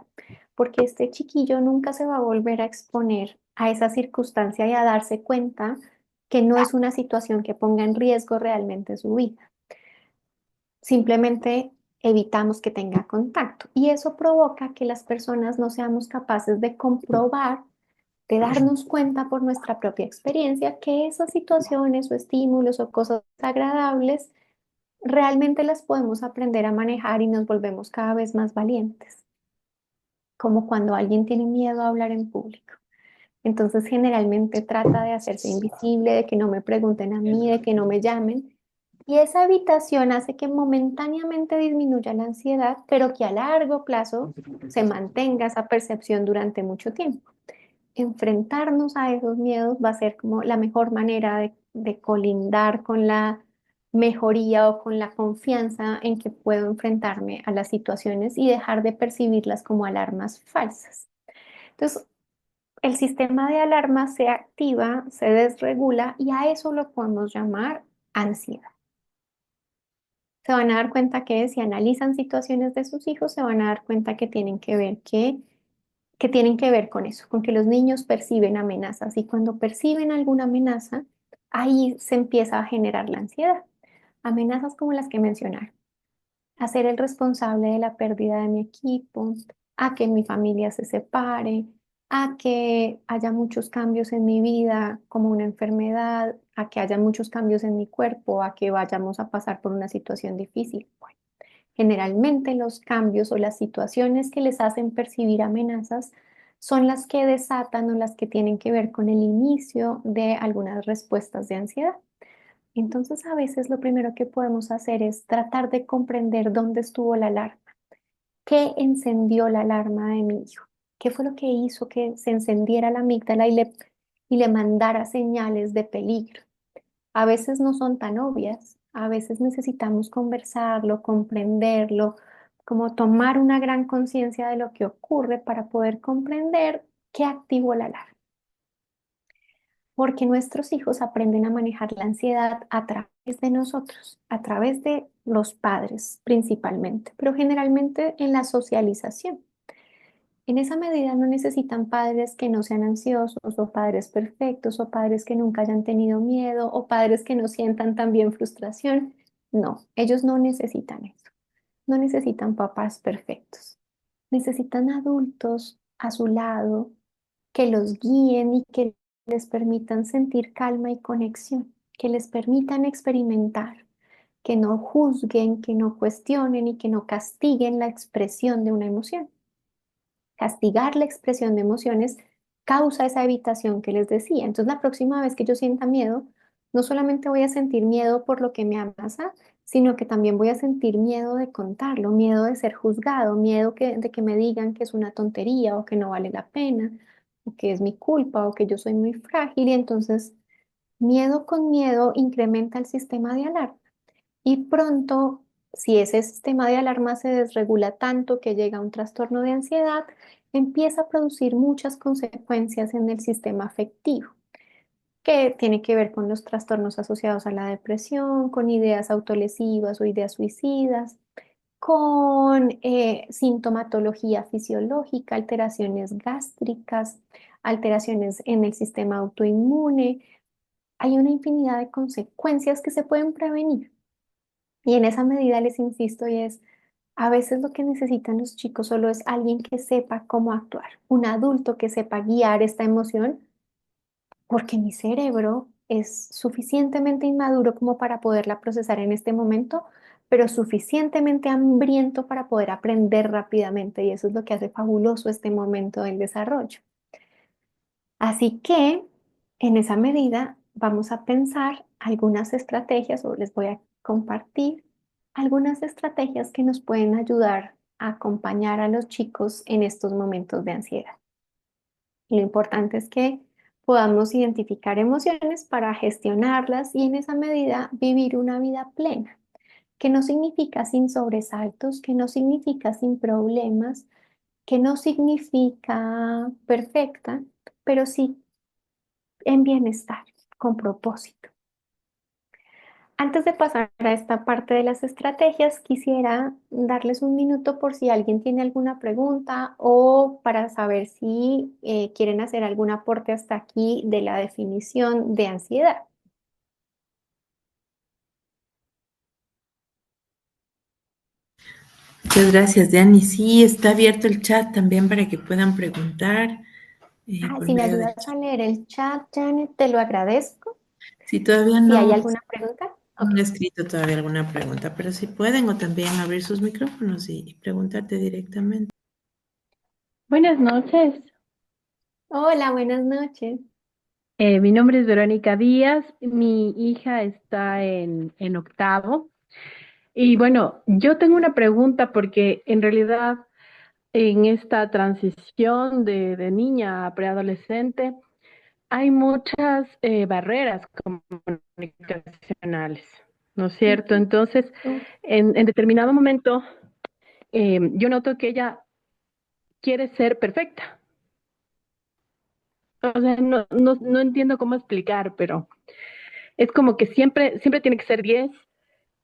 porque este chiquillo nunca se va a volver a exponer a esa circunstancia y a darse cuenta que no es una situación que ponga en riesgo realmente su vida. Simplemente evitamos que tenga contacto y eso provoca que las personas no seamos capaces de comprobar, de darnos cuenta por nuestra propia experiencia que esas situaciones o estímulos o cosas agradables realmente las podemos aprender a manejar y nos volvemos cada vez más valientes, como cuando alguien tiene miedo a hablar en público. Entonces generalmente trata de hacerse invisible, de que no me pregunten a mí, de que no me llamen. Y esa evitación hace que momentáneamente disminuya la ansiedad, pero que a largo plazo se mantenga esa percepción durante mucho tiempo. Enfrentarnos a esos miedos va a ser como la mejor manera de colindar con la mejoría o con la confianza en que puedo enfrentarme a las situaciones y dejar de percibirlas como alarmas falsas. Entonces, el sistema de alarma se activa, se desregula y a eso lo podemos llamar ansiedad. Se van a dar cuenta que si analizan situaciones de sus hijos, se van a dar cuenta que tienen que ver que tienen que ver con eso, con que los niños perciben amenazas y cuando perciben alguna amenaza, ahí se empieza a generar la ansiedad. Amenazas como las que mencionaron, a ser el responsable de la pérdida de mi equipo, a que mi familia se separe, a que haya muchos cambios en mi vida como una enfermedad, a que haya muchos cambios en mi cuerpo, a que vayamos a pasar por una situación difícil. Bueno, generalmente los cambios o las situaciones que les hacen percibir amenazas son las que desatan o las que tienen que ver con el inicio de algunas respuestas de ansiedad. Entonces, a veces lo primero que podemos hacer es tratar de comprender dónde estuvo la alarma, qué encendió la alarma de mi hijo, qué fue lo que hizo que se encendiera la amígdala y le mandara señales de peligro. A veces no son tan obvias, a veces necesitamos conversarlo, comprenderlo, como tomar una gran conciencia de lo que ocurre para poder comprender qué activó la alarma. Porque nuestros hijos aprenden a manejar la ansiedad a través de nosotros, a través de los padres principalmente, pero generalmente en la socialización. En esa medida no necesitan padres que no sean ansiosos o padres perfectos o padres que nunca hayan tenido miedo o padres que no sientan también frustración. No, ellos no necesitan eso. No necesitan papás perfectos. Necesitan adultos a su lado que los guíen y que les permitan sentir calma y conexión, que les permitan experimentar, que no juzguen, que no cuestionen y que no castiguen la expresión de una emoción. Castigar la expresión de emociones causa esa evitación que les decía. Entonces, la próxima vez que yo sienta miedo, no solamente voy a sentir miedo por lo que me amenaza, sino que también voy a sentir miedo de contarlo, miedo de ser juzgado, miedo de que me digan que es una tontería o que no vale la pena, o que es mi culpa o que yo soy muy frágil. Y entonces, miedo con miedo incrementa el sistema de alarma. Y pronto, si ese sistema de alarma se desregula tanto que llega a un trastorno de ansiedad, empieza a producir muchas consecuencias en el sistema afectivo, que tiene que ver con los trastornos asociados a la depresión, con ideas autolesivas o ideas suicidas, con sintomatología fisiológica, alteraciones gástricas, alteraciones en el sistema autoinmune. Hay una infinidad de consecuencias que se pueden prevenir. Y en esa medida les insisto y es, a veces lo que necesitan los chicos solo es alguien que sepa cómo actuar, un adulto que sepa guiar esta emoción, porque mi cerebro es suficientemente inmaduro como para poderla procesar en este momento, pero suficientemente hambriento para poder aprender rápidamente y eso es lo que hace fabuloso este momento del desarrollo. Así que en esa medida vamos a pensar algunas estrategias o les voy a compartir algunas estrategias que nos pueden ayudar a acompañar a los chicos en estos momentos de ansiedad. Lo importante es que podamos identificar emociones para gestionarlas y en esa medida vivir una vida plena, que no significa sin sobresaltos, que no significa sin problemas, que no significa perfecta, pero sí en bienestar, con propósito. Antes de pasar a esta parte de las estrategias, quisiera darles un minuto por si alguien tiene alguna pregunta o para saber si quieren hacer algún aporte hasta aquí de la definición de ansiedad. Muchas gracias, Dani. Sí, está abierto el chat también para que puedan preguntar por Si me medio del ayudas a chat. leer el chat, Janet, te lo agradezco. Si todavía Si hay no, alguna pregunta, no ok. he escrito todavía alguna pregunta, pero si pueden o también abrir sus micrófonos y preguntarte directamente. Buenas noches. Hola, buenas noches. Mi nombre es Verónica Díaz. Mi hija está en octavo. Y bueno, yo tengo una pregunta porque en realidad en esta transición de niña a preadolescente hay muchas barreras comunicacionales, ¿no es cierto? Entonces, en determinado momento, yo noto que ella quiere ser perfecta. O sea, no entiendo cómo explicar, pero es como que siempre tiene que ser 10,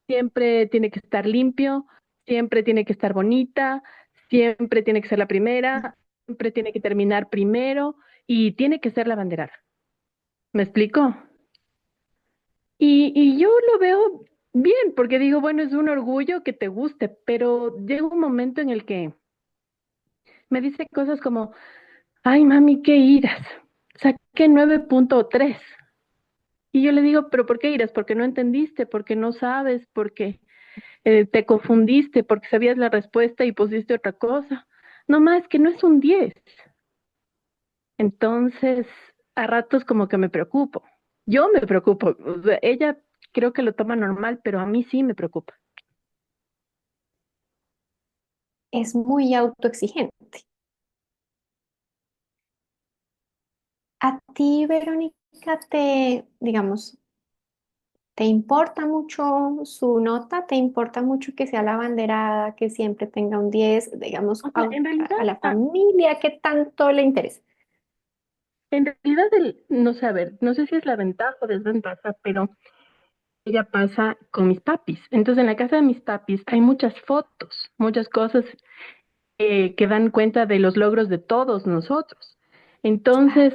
siempre tiene que estar limpio, siempre tiene que estar bonita, siempre tiene que ser la primera, siempre tiene que terminar primero y tiene que ser la abanderada. ¿Me explico? Y yo lo veo bien, porque digo, bueno, es un orgullo que te guste, pero llega un momento en el que me dice cosas como, ay, mami, qué iras, saqué 9.3. Y yo le digo, pero ¿por qué iras? Porque no entendiste, porque no sabes, porque te confundiste, porque sabías la respuesta y pusiste otra cosa. No más, que no es un 10. Entonces, a ratos como que me preocupo. Yo me preocupo. O sea, ella creo que lo toma normal, pero a mí sí me preocupa. Es muy autoexigente. A ti, Verónica, digamos, ¿te importa mucho su nota? ¿Te importa mucho que sea la abanderada, que siempre tenga un 10? Digamos, O sea, en a realidad, la familia, ¿qué tanto le interesa? no sé, a ver, no sé si es la ventaja o desventaja, pero ella pasa con mis papis. Entonces, en la casa de mis papis hay muchas fotos, muchas cosas que dan cuenta de los logros de todos nosotros. Entonces,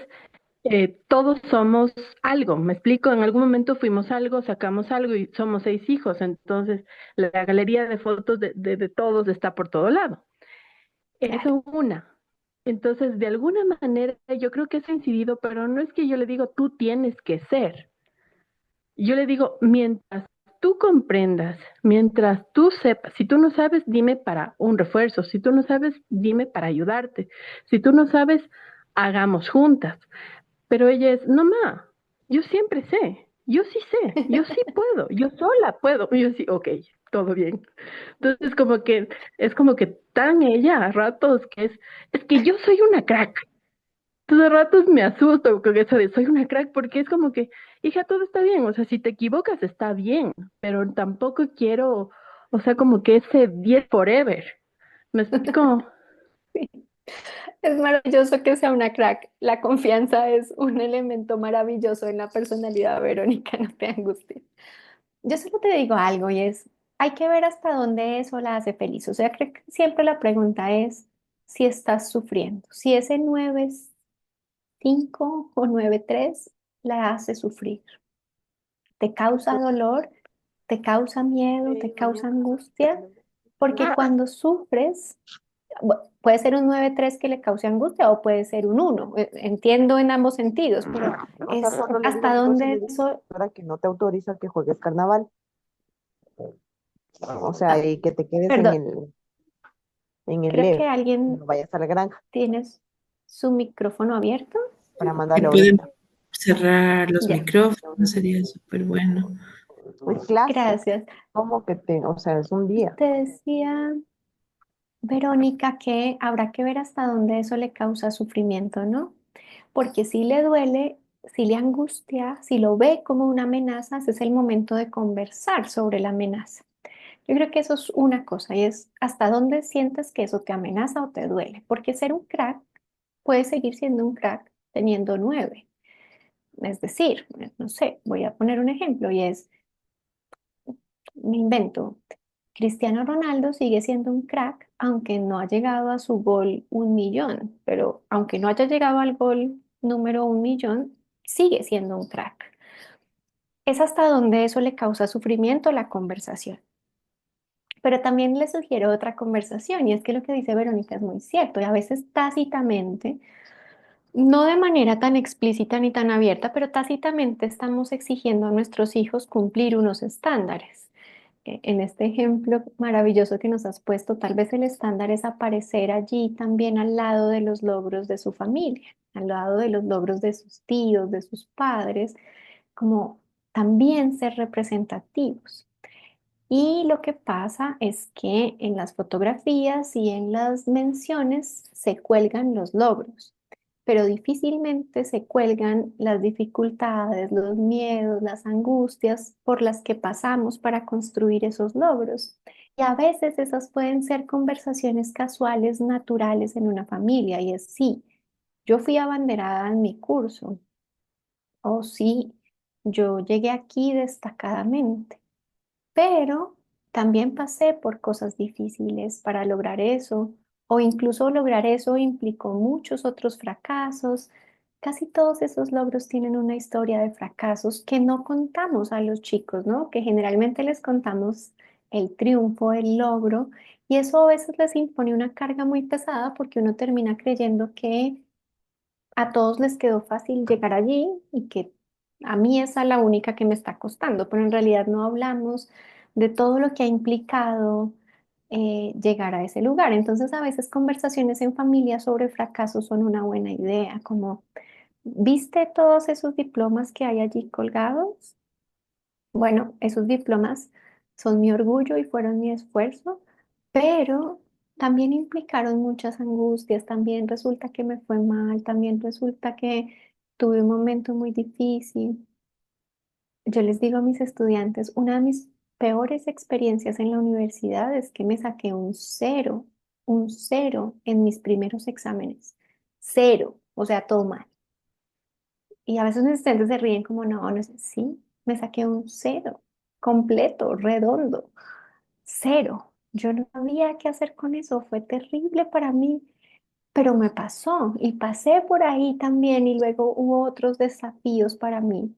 todos somos algo, me explico, en algún momento fuimos algo, sacamos algo y somos 6 hijos, entonces la galería de fotos de todos está por todo lado. Claro. Eso una. Entonces, de alguna manera, yo creo que eso ha incidido, pero no es que yo le digo, tú tienes que ser. Yo le digo, mientras tú comprendas, mientras tú sepas, si tú no sabes, dime para un refuerzo, si tú no sabes, dime para ayudarte, si tú no sabes, hagamos juntas. Pero ella es, no, ma, yo siempre sé, yo sí puedo, yo sola puedo. Y yo sí, ok, todo bien. Entonces, como que es como que tan ella a ratos que es que yo soy una crack. Entonces, a ratos me asusto con eso de soy una crack, porque es como que, hija, todo está bien. O sea, si te equivocas, está bien, pero tampoco quiero, o sea, como que ese 10 forever. ¿Me explico? Sí. Es maravilloso que sea una crack. La confianza es un elemento maravilloso en la personalidad, Verónica, no te angusties. Yo solo te digo algo y es, hay que ver hasta dónde eso la hace feliz. O sea, creo que siempre la pregunta es si estás sufriendo. Si ese 9,5 o 9,3 la hace sufrir. ¿Te causa dolor? ¿Te causa miedo? ¿Te causa angustia? Porque cuando sufres, puede ser un 9,3 que le cause angustia o puede ser un 1. Entiendo en ambos sentidos, pero O sea, es cuando le digo hasta algo así, dónde le digo, eso... "Ahora que no te autoriza que juegues carnaval". O sea, Ah, y que te quedes perdón, en el creo que leve, alguien no vayas a la granja tiene su micrófono abierto. para Si mandarle pueden ahorita. cerrar los Ya, micrófonos, sería súper bueno. Es clase, gracias. como que o sea, es un día. Te decía, Verónica, que habrá que ver hasta dónde eso le causa sufrimiento, ¿no? Porque si le duele, si le angustia, si lo ve como una amenaza, ese es el momento de conversar sobre la amenaza. Yo creo que eso es una cosa y es hasta dónde sientes que eso te amenaza o te duele, porque ser un crack puede seguir siendo un crack teniendo 9. Es decir, no sé, voy a poner un ejemplo y es, me invento, Cristiano Ronaldo sigue siendo un crack aunque no ha llegado a su gol 1 millón, pero aunque no haya llegado al gol número 1 millón, sigue siendo un crack. Es hasta donde eso le causa sufrimiento la conversación. Pero también le sugiero otra conversación y es que lo que dice Verónica es muy cierto y a veces tácitamente, no de manera tan explícita ni tan abierta, pero tácitamente estamos exigiendo a nuestros hijos cumplir unos estándares. En este ejemplo maravilloso que nos has puesto, tal vez el estándar es aparecer allí también al lado de los logros de su familia, al lado de los logros de sus tíos, de sus padres, como también ser representativos. Y lo que pasa es que en las fotografías y en las menciones se cuelgan los logros, pero difícilmente se cuelgan las dificultades, los miedos, las angustias por las que pasamos para construir esos logros. Y a veces esas pueden ser conversaciones casuales, naturales en una familia, y es sí, yo fui abanderada en mi curso, o sí, yo llegué aquí destacadamente. Pero también pasé por cosas difíciles para lograr eso, o incluso lograr eso implicó muchos otros fracasos. Casi todos esos logros tienen una historia de fracasos que no contamos a los chicos, ¿no? Que generalmente les contamos el triunfo, el logro, y eso a veces les impone una carga muy pesada porque uno termina creyendo que a todos les quedó fácil llegar allí y que a mí esa es la única que me está costando, pero en realidad no hablamos de todo lo que ha implicado llegar a ese lugar. Entonces, a veces conversaciones en familia sobre fracasos son una buena idea, como, ¿viste todos esos diplomas que hay allí colgados? Bueno, esos diplomas son mi orgullo y fueron mi esfuerzo, pero también implicaron muchas angustias, también resulta que me fue mal, también resulta que tuve un momento muy difícil. Yo les digo a mis estudiantes, una de mis peores experiencias en la universidad es que me saqué un cero en mis primeros exámenes. Cero, o sea, todo mal. Y a veces mis estudiantes se ríen como, no, no sé, sí, me saqué un cero, completo, redondo, cero. Yo no sabía qué hacer con eso, fue terrible para mí, pero me pasó y pasé por ahí también y luego hubo otros desafíos para mí.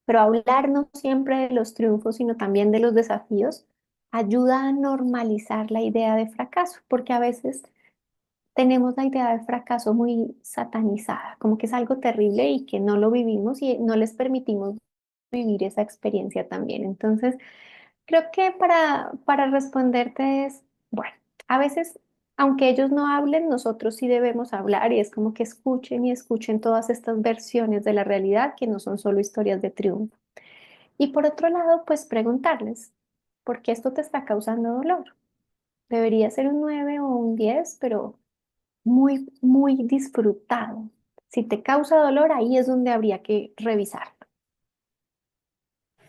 Pero hablar no siempre de los triunfos, sino también de los desafíos, ayuda a normalizar la idea de fracaso, porque a veces tenemos la idea de fracaso muy satanizada, como que es algo terrible y que no lo vivimos y no les permitimos vivir esa experiencia también. Entonces, creo que para responderte es, bueno, a veces, aunque ellos no hablen, nosotros sí debemos hablar y es como que escuchen y escuchen todas estas versiones de la realidad que no son solo historias de triunfo. Y por otro lado, pues preguntarles, ¿por qué esto te está causando dolor? Debería ser un 9 o un 10, pero muy, muy disfrutado. Si te causa dolor, ahí es donde habría que revisar.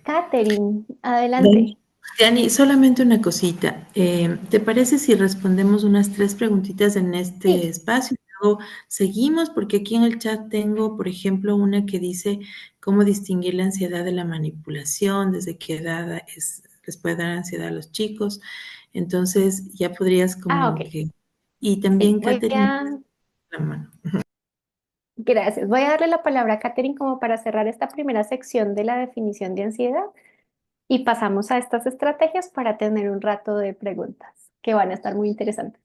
Catherine, adelante. Dani, solamente una cosita. ¿Te parece si respondemos unas 3 preguntitas en este Sí. espacio? Luego seguimos, porque aquí en el chat tengo, por ejemplo, una que dice cómo distinguir la ansiedad de la manipulación, desde qué edad les puede dar ansiedad a los chicos. Entonces, ya podrías Ah, como ok. que... Y Sí, también, Catherine, la mano. gracias. Voy a darle la palabra a Catherine como para cerrar esta primera sección de la definición de ansiedad y pasamos a estas estrategias para tener un rato de preguntas que van a estar muy interesantes.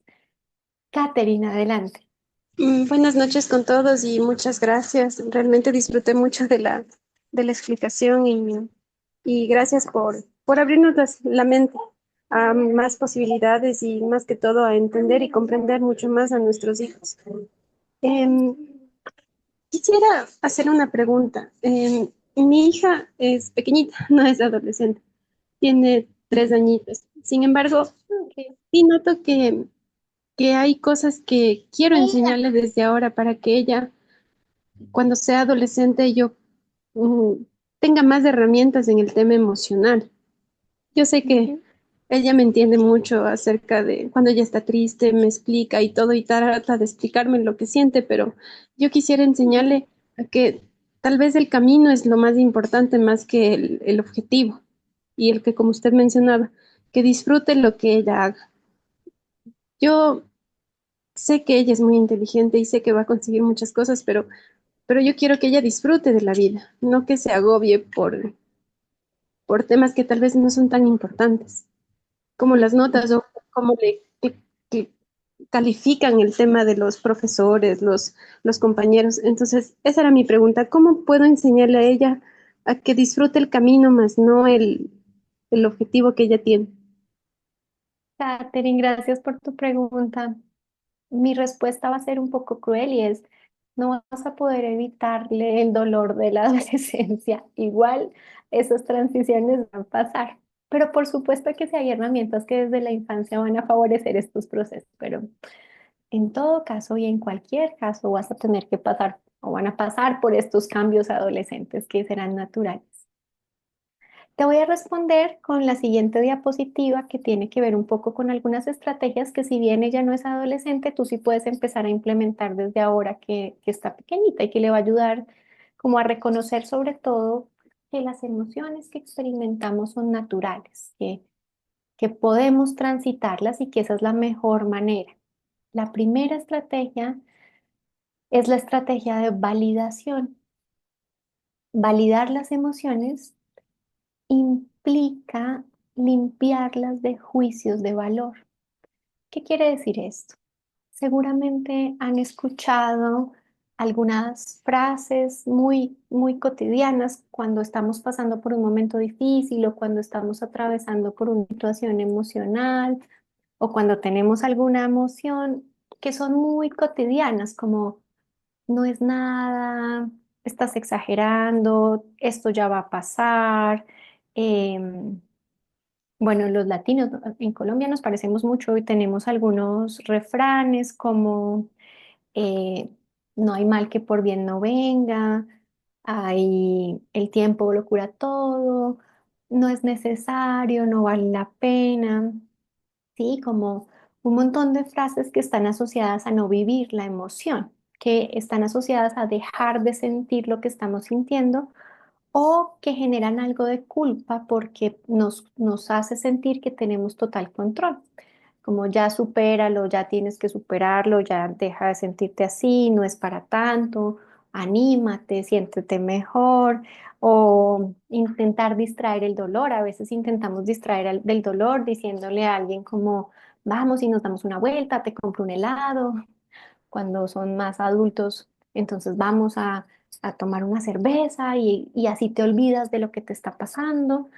Catherine, adelante. Buenas noches con todos y muchas gracias. Realmente disfruté mucho de la explicación y gracias por abrirnos la mente. a más posibilidades y más que todo a entender y comprender mucho más a nuestros hijos. Em, Quisiera hacer una pregunta. Mi hija es pequeñita, no es adolescente, tiene 3 añitos. Sin embargo, sí noto que hay cosas que quiero enseñarle desde ahora para que ella, cuando sea adolescente, yo mm, tenga más herramientas en el tema emocional. Yo sé que ella me entiende mucho acerca de cuando ella está triste, me explica y todo y trata de explicarme lo que siente, pero yo quisiera enseñarle a que tal vez el camino es lo más importante más que el objetivo y el que, como usted mencionaba, que disfrute lo que ella haga. Yo sé que ella es muy inteligente y sé que va a conseguir muchas cosas, pero yo quiero que ella disfrute de la vida, no que se agobie por temas que tal vez no son tan importantes, como las notas o cómo que califican el tema de los profesores, los compañeros. Entonces, esa era mi pregunta. ¿Cómo puedo enseñarle a ella a que disfrute el camino más no el objetivo que ella tiene? Katherine, gracias por tu pregunta. Mi respuesta va a ser un poco cruel y es, no vas a poder evitarle el dolor de la adolescencia. Igual esas transiciones van a pasar. Pero por supuesto que sí hay herramientas que desde la infancia van a favorecer estos procesos, pero en todo caso y en cualquier caso vas a tener que pasar o van a pasar por estos cambios adolescentes que serán naturales. Te voy a responder con la siguiente diapositiva que tiene que ver un poco con algunas estrategias que si bien ella no es adolescente, tú sí puedes empezar a implementar desde ahora que está pequeñita y que le va a ayudar como a reconocer sobre todo que las emociones que experimentamos son naturales, que podemos transitarlas y que esa es la mejor manera. La primera estrategia es la estrategia de validación. Validar las emociones implica limpiarlas de juicios de valor. ¿Qué quiere decir esto? Seguramente han escuchado algunas frases muy cotidianas cuando estamos pasando por un momento difícil o cuando estamos atravesando por una situación emocional o cuando tenemos alguna emoción que son muy cotidianas, como no es nada, estás exagerando, esto ya va a pasar. em, bueno, los latinos en Colombia nos parecemos mucho y tenemos algunos refranes como eh, no hay mal que por bien no venga, hay el tiempo lo cura todo, no es necesario, no vale la pena, sí, como un montón de frases que están asociadas a no vivir la emoción, que están asociadas a dejar de sentir lo que estamos sintiendo o que generan algo de culpa porque nos hace sentir que tenemos total control. Como ya supéralo, ya tienes que superarlo, ya deja de sentirte así, no es para tanto, anímate, siéntete mejor, o intentar distraer el dolor. A veces intentamos distraer del dolor diciéndole a alguien como, vamos y nos damos una vuelta, te compro un helado, cuando son más adultos, entonces vamos a tomar una cerveza y así te olvidas de lo que te está pasando.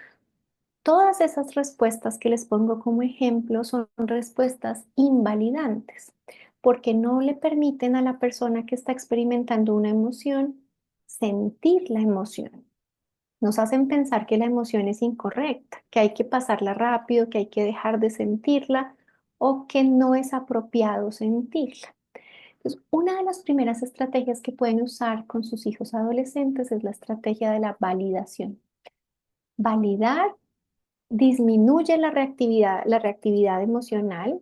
Todas esas respuestas que les pongo como ejemplo son respuestas invalidantes, porque no le permiten a la persona que está experimentando una emoción sentir la emoción. Nos hacen pensar que la emoción es incorrecta, que hay que pasarla rápido, que hay que dejar de sentirla o que no es apropiado sentirla. Entonces, una de las primeras estrategias que pueden usar con sus hijos adolescentes es la estrategia de la validación. Validar disminuye la reactividad emocional,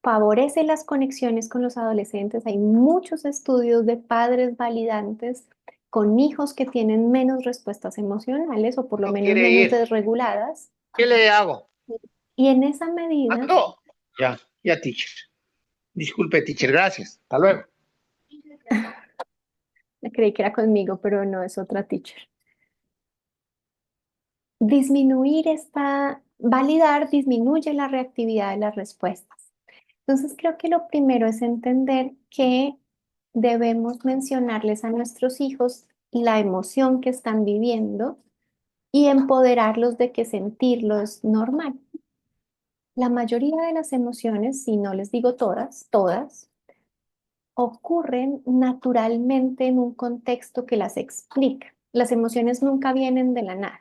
favorece las conexiones con los adolescentes. Hay muchos estudios de padres validantes con hijos que tienen menos respuestas emocionales o por lo No menos quiere menos ir. desreguladas. ¿Qué le hago? Y en esa medida, No. Ya, teacher. Disculpe, teacher, gracias. Hasta luego. creí que era conmigo, pero no es otra teacher. Disminuir validar disminuye la reactividad de las respuestas. Entonces creo que lo primero es entender que debemos mencionarles a nuestros hijos la emoción que están viviendo y empoderarlos de que sentirlo es normal. La mayoría de las emociones, si no les digo todas, todas, ocurren naturalmente en un contexto que las explica. Las emociones nunca vienen de la nada.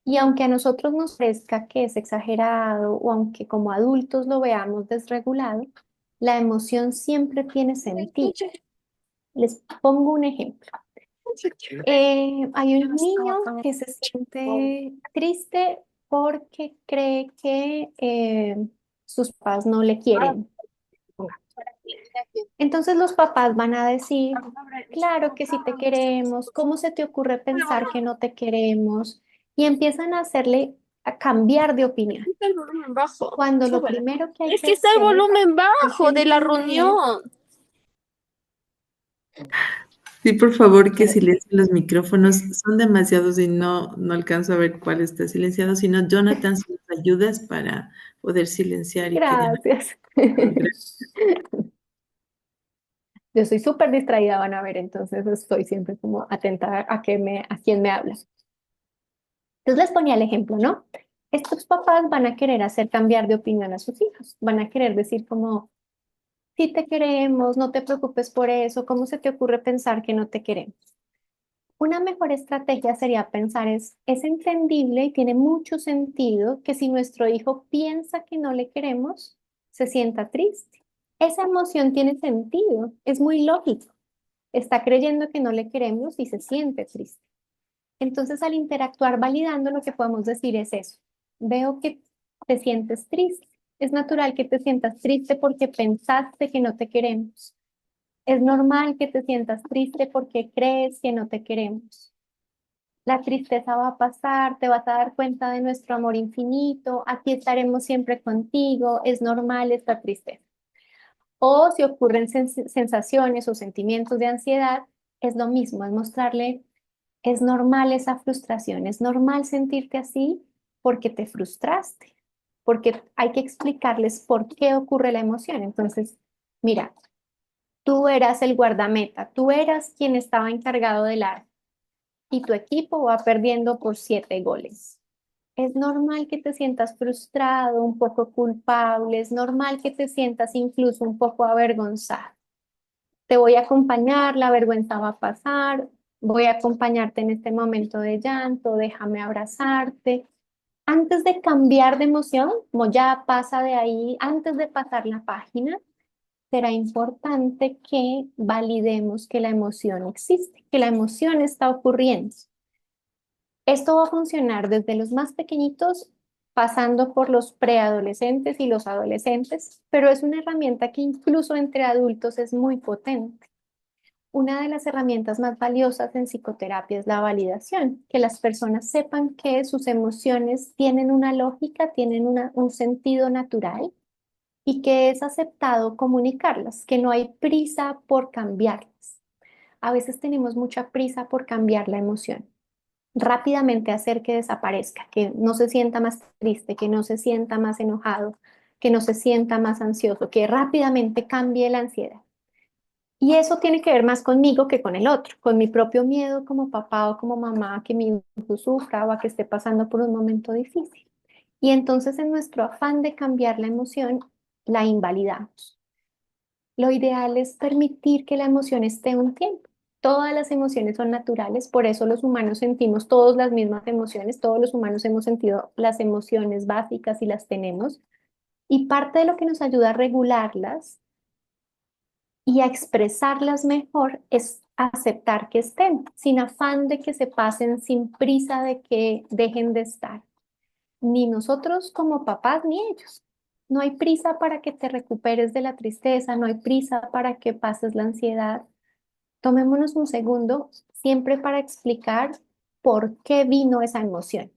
Y aunque a nosotros nos parezca que es exagerado o aunque como adultos lo veamos desregulado, la emoción siempre tiene sentido. Les pongo un ejemplo. Hay un niño que se siente triste porque cree que sus papás no le quieren. Entonces los papás van a decir, claro que sí te queremos, ¿cómo se te ocurre pensar que no te queremos? Y empiezan a hacerle a cambiar de opinión. Está el volumen bajo. Cuando lo Súbele. primero que hay Es que que está el hacer volumen es bajo de la entender. reunión. Sí, por favor, que silencien los micrófonos. Son demasiados y no alcanzo a ver cuál está silenciado, sino Jonathan, si nos ayudas para poder silenciar y que de Gracias. Yo soy súper distraída, van a ver, entonces estoy siempre como atenta a quién me habla. Entonces les ponía el ejemplo, ¿no? Estos papás van a querer hacer cambiar de opinión a sus hijos. Van a querer decir como, sí te queremos, no te preocupes por eso, ¿cómo se te ocurre pensar que no te queremos? Una mejor estrategia sería pensar es entendible y tiene mucho sentido que si nuestro hijo piensa que no le queremos, se sienta triste. Esa emoción tiene sentido, es muy lógico. Está creyendo que no le queremos y se siente triste. Entonces, al interactuar validando, lo que podemos decir es eso. Veo que te sientes triste. Es natural que te sientas triste porque pensaste que no te queremos. Es normal que te sientas triste porque crees que no te queremos. La tristeza va a pasar, te vas a dar cuenta de nuestro amor infinito, aquí estaremos siempre contigo, es normal esta tristeza. O si ocurren sensaciones o sentimientos de ansiedad, es lo mismo, es mostrarle, es normal esa frustración, es normal sentirte así porque te frustraste, porque hay que explicarles por qué ocurre la emoción. Entonces, mira, tú eras el guardameta, tú eras quien estaba encargado del arco y tu equipo va perdiendo por 7 goles. Es normal que te sientas frustrado, un poco culpable, es normal que te sientas incluso un poco avergonzado. Te voy a acompañar, la vergüenza va a pasar, voy a acompañarte en este momento de llanto, déjame abrazarte. Antes de cambiar de emoción, como ya pasa de ahí, antes de pasar la página, será importante que validemos que la emoción existe, que la emoción está ocurriendo. Esto va a funcionar desde los más pequeñitos, pasando por los preadolescentes y los adolescentes, pero es una herramienta que incluso entre adultos es muy potente. Una de las herramientas más valiosas en psicoterapia es la validación, que las personas sepan que sus emociones tienen una lógica, tienen un sentido natural y que es aceptado comunicarlas, que no hay prisa por cambiarlas. A veces tenemos mucha prisa por cambiar la emoción, rápidamente hacer que desaparezca, que no se sienta más triste, que no se sienta más enojado, que no se sienta más ansioso, que rápidamente cambie la ansiedad. Y eso tiene que ver más conmigo que con el otro, con mi propio miedo como papá o como mamá, que mi hijo sufra o a que esté pasando por un momento difícil. Y entonces en nuestro afán de cambiar la emoción, la invalidamos. Lo ideal es permitir que la emoción esté un tiempo. Todas las emociones son naturales, por eso los humanos sentimos todas las mismas emociones, todos los humanos hemos sentido las emociones básicas y las tenemos. Y parte de lo que nos ayuda a regularlas y a expresarlas mejor es aceptar que estén, sin afán de que se pasen, sin prisa de que dejen de estar. Ni nosotros como papás, ni ellos. No hay prisa para que te recuperes de la tristeza, no hay prisa para que pases la ansiedad. Tomémonos un segundo siempre para explicar por qué vino esa emoción.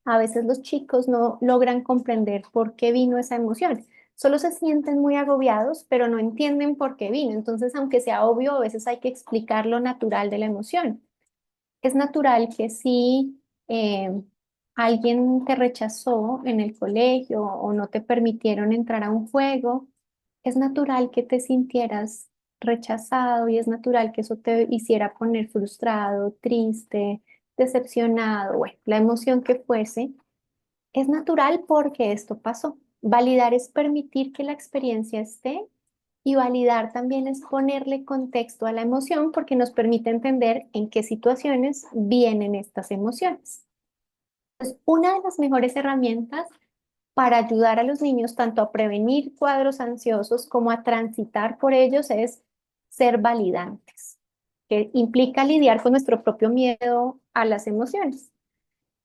A veces los chicos no logran comprender por qué vino esa emoción. Solo se sienten muy agobiados, pero no entienden por qué vino. Entonces, aunque sea obvio, a veces hay que explicar lo natural de la emoción. Es natural que si alguien te rechazó en el colegio o no te permitieron entrar a un juego, es natural que te sintieras rechazado y es natural que eso te hiciera poner frustrado, triste, decepcionado, bueno, la emoción que fuese. Es natural porque esto pasó. Validar es permitir que la experiencia esté y validar también es ponerle contexto a la emoción porque nos permite entender en qué situaciones vienen estas emociones. Entonces, una de las mejores herramientas para ayudar a los niños tanto a prevenir cuadros ansiosos como a transitar por ellos es ser validantes, que implica lidiar con nuestro propio miedo a las emociones.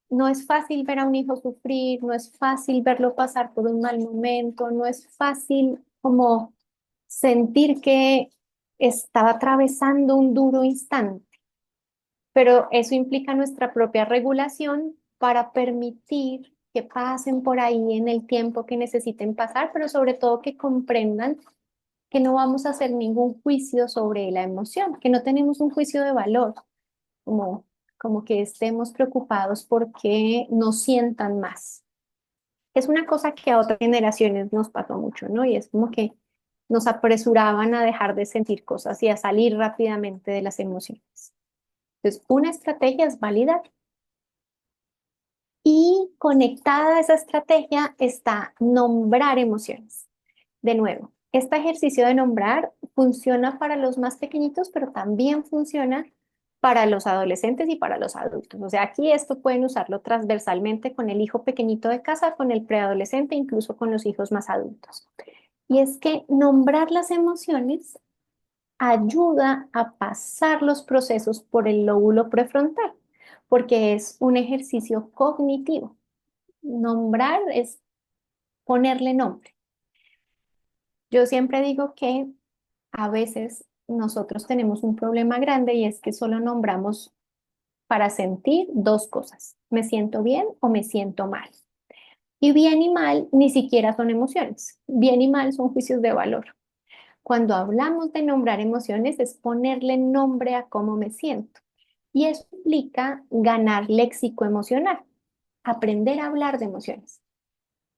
No es fácil ver a un hijo sufrir, no es fácil verlo pasar por un mal momento, no es fácil como sentir que está atravesando un duro instante, pero eso implica nuestra propia regulación para permitir que pasen por ahí en el tiempo que necesiten pasar, pero sobre todo que comprendan que no vamos a hacer ningún juicio sobre la emoción, que no tenemos un juicio de valor, como, como que estemos preocupados porque no sientan más. Es una cosa que a otras generaciones nos pasó mucho, ¿no? Y es como que nos apresuraban a dejar de sentir cosas y a salir rápidamente de las emociones. Entonces, una estrategia es validar. Y conectada a esa estrategia está nombrar emociones. De nuevo, este ejercicio de nombrar funciona para los más pequeñitos, pero también funciona para los adolescentes y para los adultos. O sea, aquí esto pueden usarlo transversalmente con el hijo pequeñito de casa, con el preadolescente, incluso con los hijos más adultos. Y es que nombrar las emociones ayuda a pasar los procesos por el lóbulo prefrontal, porque es un ejercicio cognitivo. Nombrar es ponerle nombre. Yo siempre digo que a veces nosotros tenemos un problema grande y es que solo nombramos para sentir dos cosas, me siento bien o me siento mal. Y bien y mal ni siquiera son emociones, bien y mal son juicios de valor. Cuando hablamos de nombrar emociones es ponerle nombre a cómo me siento. Y eso implica ganar léxico emocional, aprender a hablar de emociones.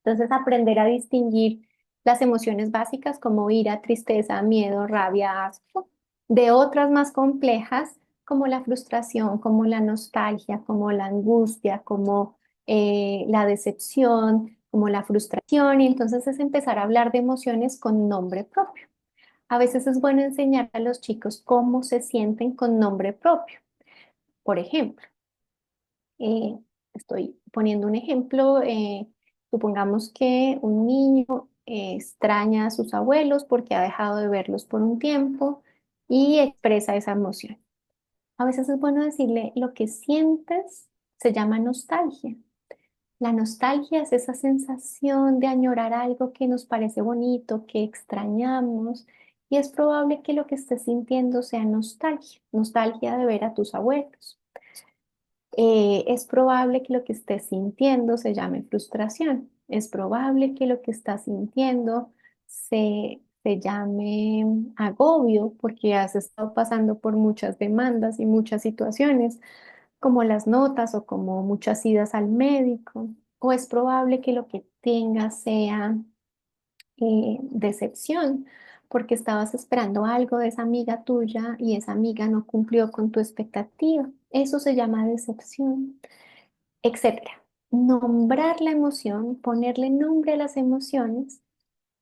Entonces, aprender a distinguir las emociones básicas como ira, tristeza, miedo, rabia, asco, de otras más complejas como la frustración, como la nostalgia, como la angustia, como la decepción, como la frustración. Y entonces es empezar a hablar de emociones con nombre propio. A veces es bueno enseñar a los chicos cómo se sienten con nombre propio. Por ejemplo, eh, estoy poniendo un ejemplo, supongamos que un niño extraña a sus abuelos porque ha dejado de verlos por un tiempo y expresa esa emoción. A veces es bueno decirle, lo que sientes se llama nostalgia. La nostalgia es esa sensación de añorar algo que nos parece bonito, que extrañamos, y es probable que lo que estés sintiendo sea nostalgia, nostalgia de ver a tus abuelos. Es probable que lo que estés sintiendo se llame frustración. Es probable que lo que estás sintiendo se llame agobio porque has estado pasando por muchas demandas y muchas situaciones, como las notas o como muchas idas al médico. O es probable que lo que tengas sea decepción, porque estabas esperando algo de esa amiga tuya y esa amiga no cumplió con tu expectativa. Eso se llama decepción, etcétera. Nombrar la emoción, ponerle nombre a las emociones,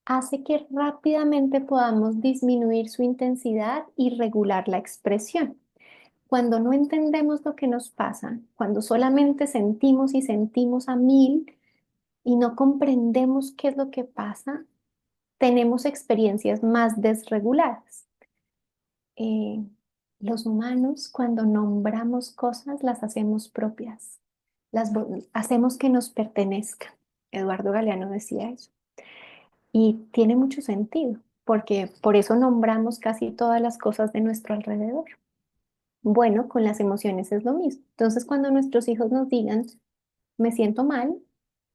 hace que rápidamente podamos disminuir su intensidad y regular la expresión. Cuando no entendemos lo que nos pasa, cuando solamente sentimos y sentimos a mil y no comprendemos qué es lo que pasa, tenemos experiencias más desreguladas. Eh, los humanos, cuando nombramos cosas, las hacemos propias, hacemos que nos pertenezcan. Eduardo Galeano decía eso. Y tiene mucho sentido, porque por eso nombramos casi todas las cosas de nuestro alrededor. Bueno, con las emociones es lo mismo. Entonces, cuando nuestros hijos nos digan, me siento mal,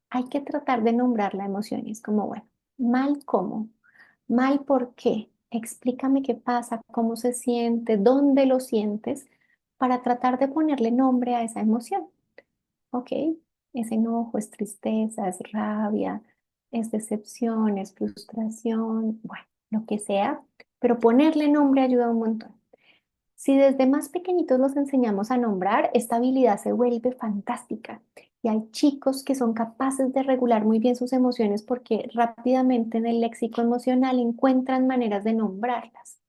hay que tratar de nombrar la emoción. Y es como, bueno, mal cómo, mal por qué, explícame qué pasa, cómo se siente, dónde lo sientes, para tratar de ponerle nombre a esa emoción. Ok, es enojo, es tristeza, es rabia, es decepción, es frustración, bueno, lo que sea, pero ponerle nombre ayuda un montón. Si desde más pequeñitos los enseñamos a nombrar, esta habilidad se vuelve fantástica Y hay chicos que son capaces de regular muy bien sus emociones porque rápidamente en el léxico emocional encuentran maneras de nombrarlas.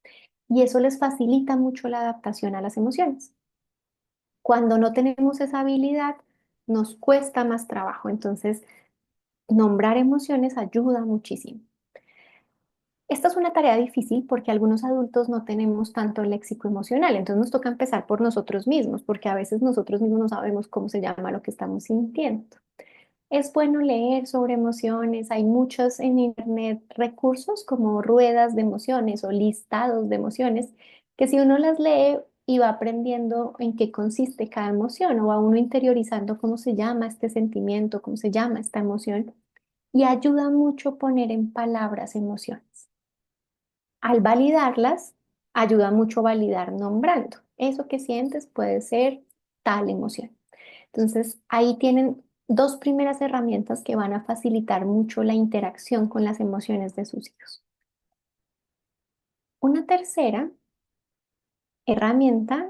Y eso les facilita mucho la adaptación a las emociones. Cuando no tenemos esa habilidad, nos cuesta más trabajo. Entonces, nombrar emociones ayuda muchísimo. Esta es una tarea difícil porque algunos adultos no tenemos tanto léxico emocional, entonces nos toca empezar por nosotros mismos, porque a veces nosotros mismos no sabemos cómo se llama lo que estamos sintiendo. Es bueno leer sobre emociones, hay muchos en internet recursos como ruedas de emociones o listados de emociones, que si uno las lee y va aprendiendo en qué consiste cada emoción o va uno interiorizando cómo se llama este sentimiento, cómo se llama esta emoción, y ayuda mucho poner en palabras emociones. Al validarlas, ayuda mucho validar nombrando. Eso que sientes puede ser tal emoción. Entonces, ahí tienen dos primeras herramientas que van a facilitar mucho la interacción con las emociones de sus hijos. Una tercera herramienta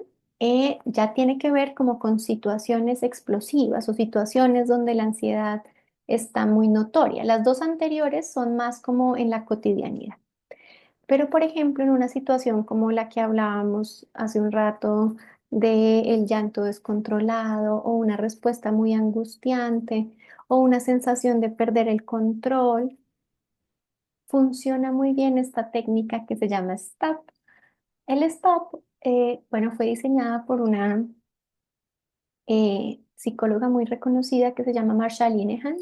ya tiene que ver como con situaciones explosivas o situaciones donde la ansiedad está muy notoria. Las dos anteriores son más como en la cotidianidad. Pero, por ejemplo, en una situación como la que hablábamos hace un rato de el llanto descontrolado o una respuesta muy angustiante o una sensación de perder el control, funciona muy bien esta técnica que se llama STOP. El STOP, bueno, fue diseñada por una psicóloga muy reconocida que se llama Marsha Linehan.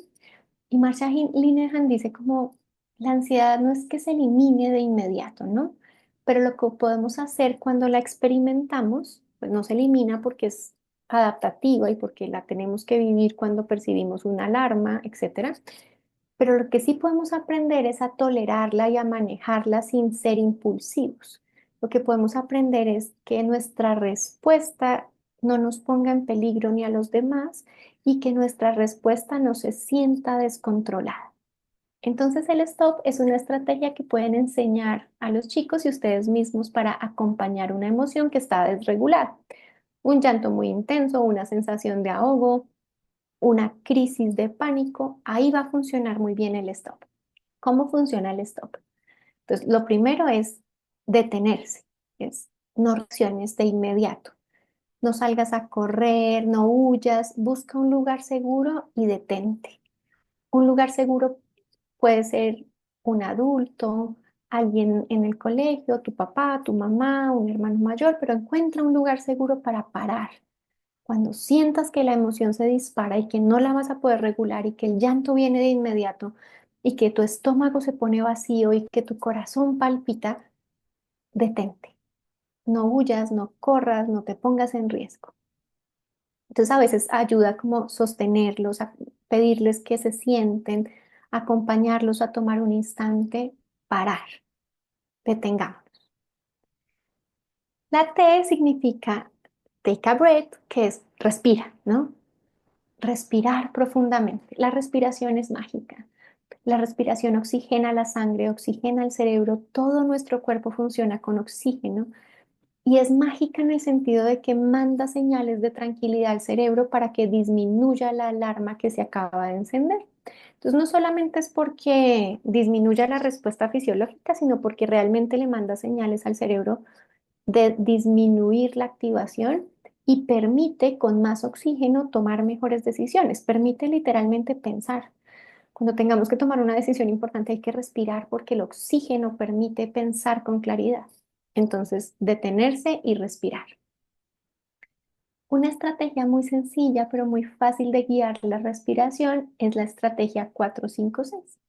Y Marsha Linehan dice como la ansiedad no es que se elimine de inmediato, ¿no? Pero lo que podemos hacer cuando la experimentamos, pues no se elimina porque es adaptativa y porque la tenemos que vivir cuando percibimos una alarma, etcétera. Pero lo que sí podemos aprender es a tolerarla y a manejarla sin ser impulsivos. Lo que podemos aprender es que nuestra respuesta no nos ponga en peligro ni a los demás y que nuestra respuesta no se sienta descontrolada. Entonces el stop es una estrategia que pueden enseñar a los chicos y ustedes mismos para acompañar una emoción que está desregulada. Un llanto muy intenso, una sensación de ahogo, una crisis de pánico, ahí va a funcionar muy bien el stop. ¿Cómo funciona el stop? Entonces, lo primero es detenerse, es no reacciones de inmediato. No salgas a correr, no huyas, busca un lugar seguro y detente. Un lugar seguro puede ser un adulto, alguien en el colegio, tu papá, tu mamá, un hermano mayor, pero encuentra un lugar seguro para parar. Cuando sientas que la emoción se dispara y que no la vas a poder regular y que el llanto viene de inmediato y que tu estómago se pone vacío y que tu corazón palpita, detente. No huyas, no corras, no te pongas en riesgo. Entonces a veces ayuda como sostenerlos, a pedirles que se sienten, acompañarlos a tomar un instante, parar, detengamos. La T significa take a breath, que es respira, ¿no? Respirar profundamente. La respiración es mágica. La respiración oxigena la sangre, oxigena el cerebro, todo nuestro cuerpo funciona con oxígeno y es mágica en el sentido de que manda señales de tranquilidad al cerebro para que disminuya la alarma que se acaba de encender. Entonces, no solamente es porque disminuya la respuesta fisiológica, sino porque realmente le manda señales al cerebro de disminuir la activación y permite con más oxígeno tomar mejores decisiones, permite literalmente pensar. Cuando tengamos que tomar una decisión importante hay que respirar porque el oxígeno permite pensar con claridad. Entonces, detenerse y respirar. Una estrategia muy sencilla pero muy fácil de guiar la respiración es la estrategia 4-5-6,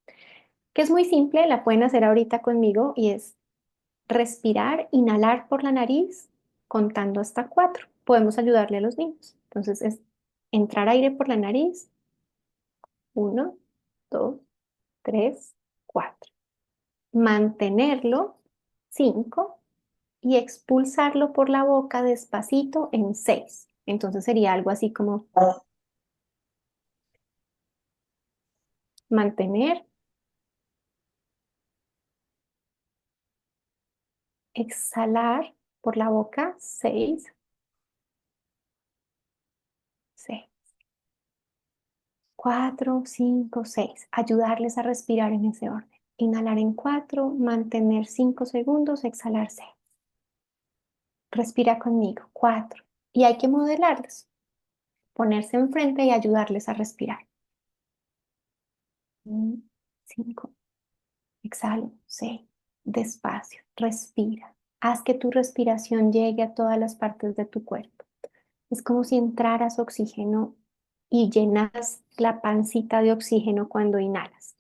que es muy simple, la pueden hacer ahorita conmigo y es respirar, inhalar por la nariz contando hasta 4. Podemos ayudarle a los niños. Entonces es entrar aire por la nariz, 1, 2, 3, 4. Mantenerlo, 5, y expulsarlo por la boca despacito en 6. Entonces sería algo así como mantener, exhalar por la boca, 6, 6. 4, 5, 6. Ayudarles a respirar en ese orden. Inhalar en 4, mantener 5 segundos, exhalar 6. Respira conmigo, 4. Y hay que modelarles, ponerse enfrente y ayudarles a respirar. 5, exhalo, 6. Despacio, respira. Haz que tu respiración llegue a todas las partes de tu cuerpo. Es como si entraras oxígeno y llenas la pancita de oxígeno cuando inhalas.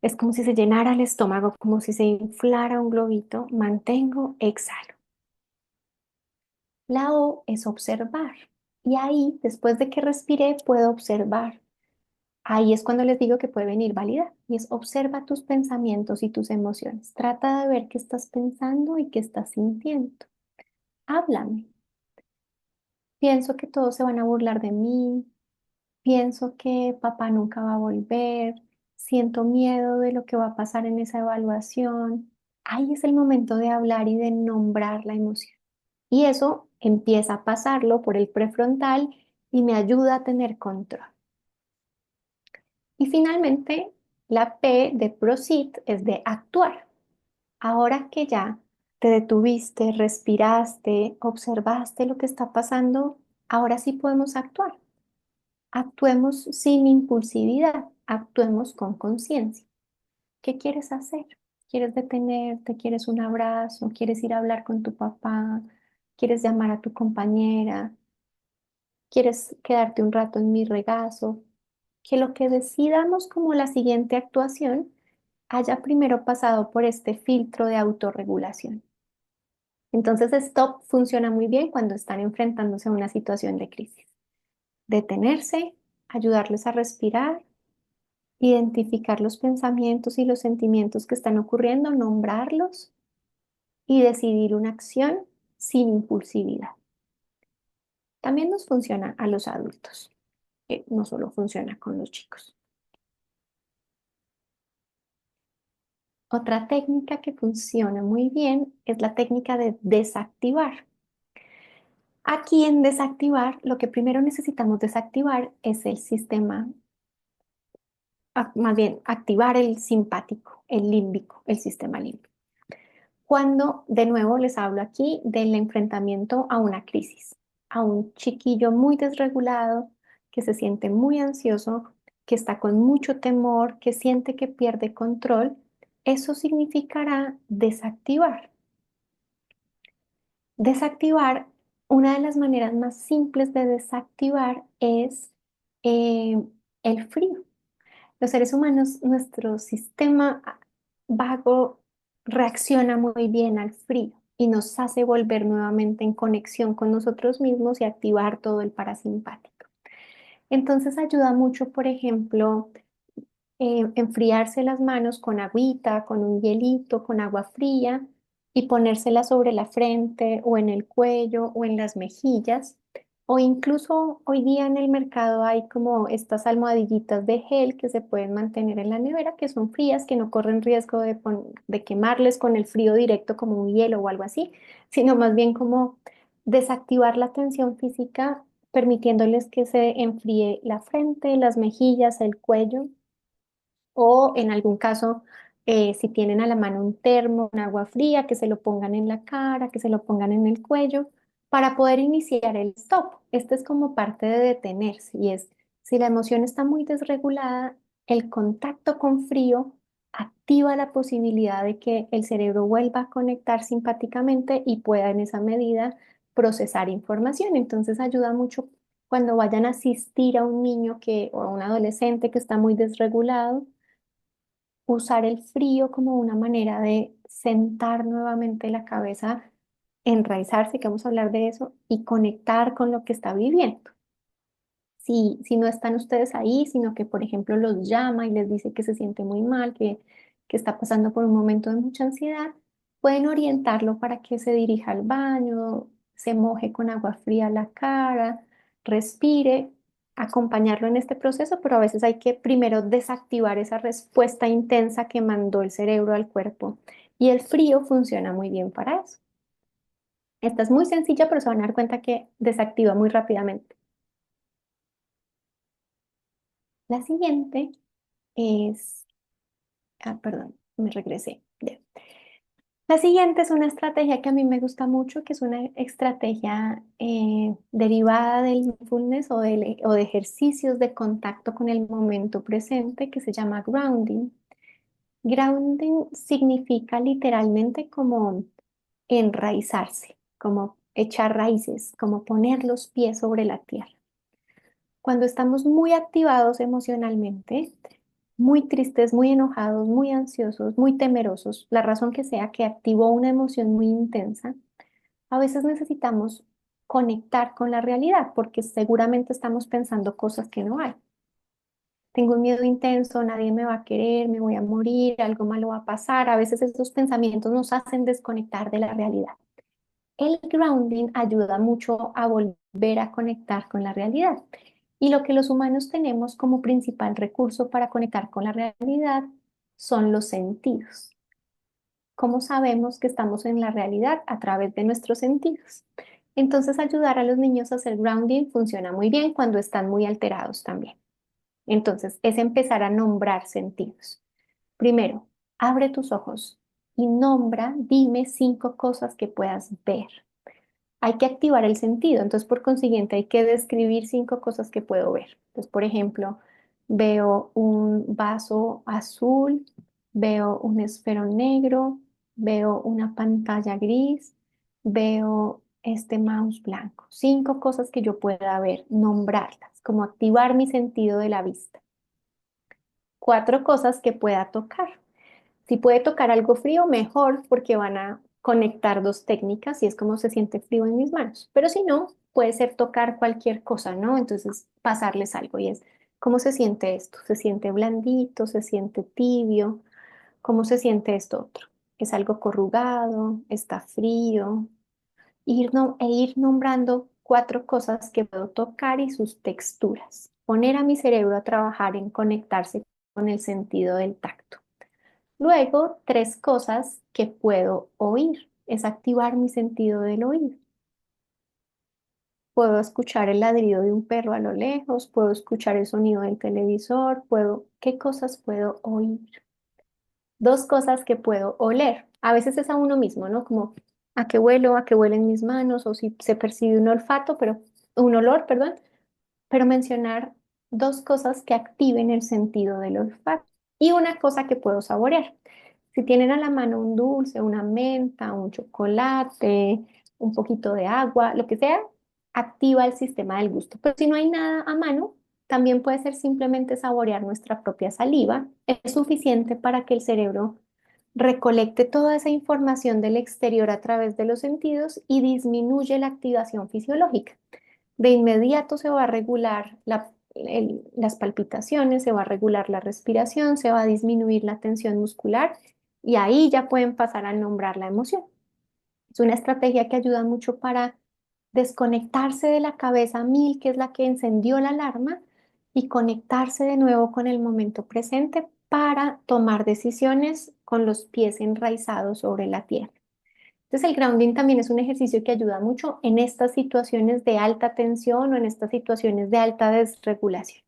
Es como si se llenara el estómago, como si se inflara un globito. Mantengo, exhalo. La O es observar. Y ahí, después de que respiré, puedo observar. Ahí es cuando les digo que puede venir válida. Y es observa tus pensamientos y tus emociones. Trata de ver qué estás pensando y qué estás sintiendo. Háblame. Pienso que todos se van a burlar de mí. Pienso que papá nunca va a volver. Siento miedo de lo que va a pasar en esa evaluación. Ahí es el momento de hablar y de nombrar la emoción. Y eso empieza a pasarlo por el prefrontal y me ayuda a tener control. Y finalmente, la P de proceed es de actuar. Ahora que ya te detuviste, respiraste, observaste lo que está pasando, ahora sí podemos actuar. Actuemos sin impulsividad, actuemos con conciencia. ¿Qué quieres hacer? ¿Quieres detenerte? ¿Quieres un abrazo? ¿Quieres ir a hablar con tu papá? ¿Quieres llamar a tu compañera? ¿Quieres quedarte un rato en mi regazo? Que lo que decidamos como la siguiente actuación haya primero pasado por este filtro de autorregulación. Entonces, stop funciona muy bien cuando están enfrentándose a una situación de crisis. Detenerse, ayudarles a respirar, identificar los pensamientos y los sentimientos que están ocurriendo, nombrarlos y decidir una acción sin impulsividad. También nos funciona a los adultos, no solo funciona con los chicos. Otra técnica que funciona muy bien es la técnica de desactivar. Aquí en desactivar, lo que primero necesitamos desactivar es el sistema, más bien activar el simpático, el límbico, el sistema límbico. Cuando de nuevo les hablo aquí del enfrentamiento a una crisis, a un chiquillo muy desregulado, que se siente muy ansioso, que está con mucho temor, que siente que pierde control, eso significará desactivar. Desactivar, una de las maneras más simples de desactivar es eh, el frío. Los seres humanos, nuestro sistema vago reacciona muy bien al frío y nos hace volver nuevamente en conexión con nosotros mismos y activar todo el parasimpático. Entonces ayuda mucho, por ejemplo, enfriarse las manos con agüita, con un hielito, con agua fría y ponérsela sobre la frente o en el cuello o en las mejillas. O incluso hoy día en el mercado hay como estas almohadillitas de gel que se pueden mantener en la nevera, que son frías, que no corren riesgo de quemarles con el frío directo como un hielo o algo así, sino más bien como desactivar la tensión física, permitiéndoles que se enfríe la frente, las mejillas, el cuello o en algún caso, si tienen a la mano un termo, un agua fría, que se lo pongan en la cara, que se lo pongan en el cuello, para poder iniciar el stop. Esto es como parte de detenerse y es, si la emoción está muy desregulada, el contacto con frío activa la posibilidad de que el cerebro vuelva a conectar simpáticamente y pueda en esa medida procesar información. Entonces ayuda mucho cuando vayan a asistir a un niño o a un adolescente que está muy desregulado, usar el frío como una manera de sentar nuevamente la cabeza, enraizarse, que vamos a hablar de eso, y conectar con lo que está viviendo. Si no están ustedes ahí, sino que, por ejemplo, los llama y les dice que se siente muy mal, que está pasando por un momento de mucha ansiedad, pueden orientarlo para que se dirija al baño, se moje con agua fría la cara, respire, acompañarlo en este proceso, pero a veces hay que primero desactivar esa respuesta intensa que mandó el cerebro al cuerpo. Y el frío funciona muy bien para eso. Esta es muy sencilla, pero se van a dar cuenta que desactiva muy rápidamente. La siguiente es, perdón, me regresé. Ya. La siguiente es una estrategia que a mí me gusta mucho, que es una estrategia derivada del mindfulness o de ejercicios de contacto con el momento presente, que se llama grounding. Grounding significa literalmente como enraizarse, como echar raíces, como poner los pies sobre la tierra. Cuando estamos muy activados emocionalmente, muy tristes, muy enojados, muy ansiosos, muy temerosos, la razón que sea que activó una emoción muy intensa, a veces necesitamos conectar con la realidad porque seguramente estamos pensando cosas que no hay. Tengo un miedo intenso, nadie me va a querer, me voy a morir, algo malo va a pasar. A veces esos pensamientos nos hacen desconectar de la realidad. El grounding ayuda mucho a volver a conectar con la realidad. Y lo que los humanos tenemos como principal recurso para conectar con la realidad son los sentidos. ¿Cómo sabemos que estamos en la realidad? A través de nuestros sentidos. Entonces, ayudar a los niños a hacer grounding funciona muy bien cuando están muy alterados también. Entonces, es empezar a nombrar sentidos. Primero, abre tus ojos y nombra, dime 5 cosas que puedas ver. Hay que activar el sentido, entonces por consiguiente hay que describir 5 cosas que puedo ver. Entonces, por ejemplo, veo un vaso azul, veo un esfero negro, veo una pantalla gris, veo este mouse blanco. 5 cosas que yo pueda ver, nombrarlas, como activar mi sentido de la vista. 4 cosas que pueda tocar. Si puede tocar algo frío, mejor, porque van a conectar 2 técnicas y es como se siente frío en mis manos. Pero si no, puede ser tocar cualquier cosa, ¿no? Entonces, pasarles algo y es, ¿cómo se siente esto? ¿Se siente blandito? ¿Se siente tibio? ¿Cómo se siente esto otro? ¿Es algo corrugado? ¿Está frío? Ir nombrando 4 cosas que puedo tocar y sus texturas. Poner a mi cerebro a trabajar en conectarse con el sentido del tacto. Luego, 3 cosas que puedo oír. Es activar mi sentido del oído. Puedo escuchar el ladrido de un perro a lo lejos, puedo escuchar el sonido del televisor, ¿qué cosas puedo oír? 2 cosas que puedo oler. A veces es a uno mismo, ¿no? Como a qué huelen mis manos, o si se percibe un olfato, un olor, perdón, pero mencionar 2 cosas que activen el sentido del olfato y una cosa que puedo saborear. Si tienen a la mano un dulce, una menta, un chocolate, un poquito de agua, lo que sea, activa el sistema del gusto. Pero si no hay nada a mano, también puede ser simplemente saborear nuestra propia saliva. Es suficiente para que el cerebro recolecte toda esa información del exterior a través de los sentidos y disminuye la activación fisiológica. De inmediato se va a regular las palpitaciones, se va a regular la respiración, se va a disminuir la tensión muscular y ahí ya pueden pasar a nombrar la emoción. Es una estrategia que ayuda mucho para desconectarse de la cabeza 1000, que es la que encendió la alarma, y conectarse de nuevo con el momento presente para tomar decisiones con los pies enraizados sobre la tierra. Entonces el grounding también es un ejercicio que ayuda mucho en estas situaciones de alta tensión o en estas situaciones de alta desregulación.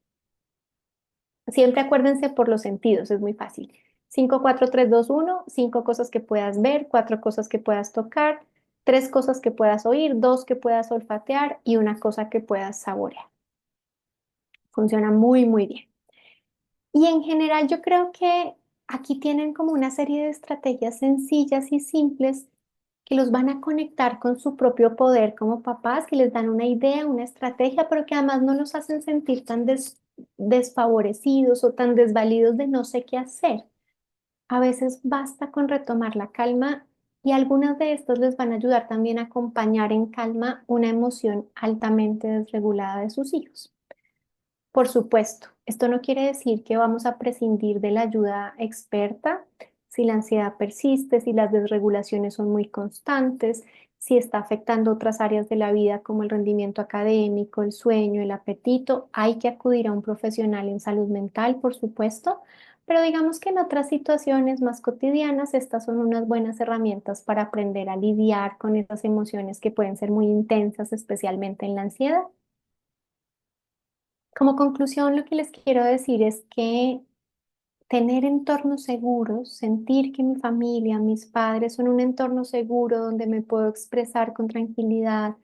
Siempre acuérdense por los sentidos, es muy fácil. 5, 4, 3, 2, 1, 5 cosas que puedas ver, 4 cosas que puedas tocar, 3 cosas que puedas oír, 2 que puedas olfatear y una cosa que puedas saborear. Funciona muy, muy bien. Y en general yo creo que aquí tienen como una serie de estrategias sencillas y simples que los van a conectar con su propio poder como papás, que les dan una idea, una estrategia, pero que además no los hacen sentir tan desfavorecidos o tan desvalidos de no sé qué hacer. A veces basta con retomar la calma y algunas de estas les van a ayudar también a acompañar en calma una emoción altamente desregulada de sus hijos. Por supuesto, esto no quiere decir que vamos a prescindir de la ayuda experta si la ansiedad persiste, si las desregulaciones son muy constantes, si está afectando otras áreas de la vida como el rendimiento académico, el sueño, el apetito. Hay que acudir a un profesional en salud mental, por supuesto, pero digamos que en otras situaciones más cotidianas estas son unas buenas herramientas para aprender a lidiar con esas emociones que pueden ser muy intensas, especialmente en la ansiedad. Como conclusión, lo que les quiero decir es que tener entornos seguros, sentir que mi familia, mis padres son un entorno seguro donde me puedo expresar con tranquilidad,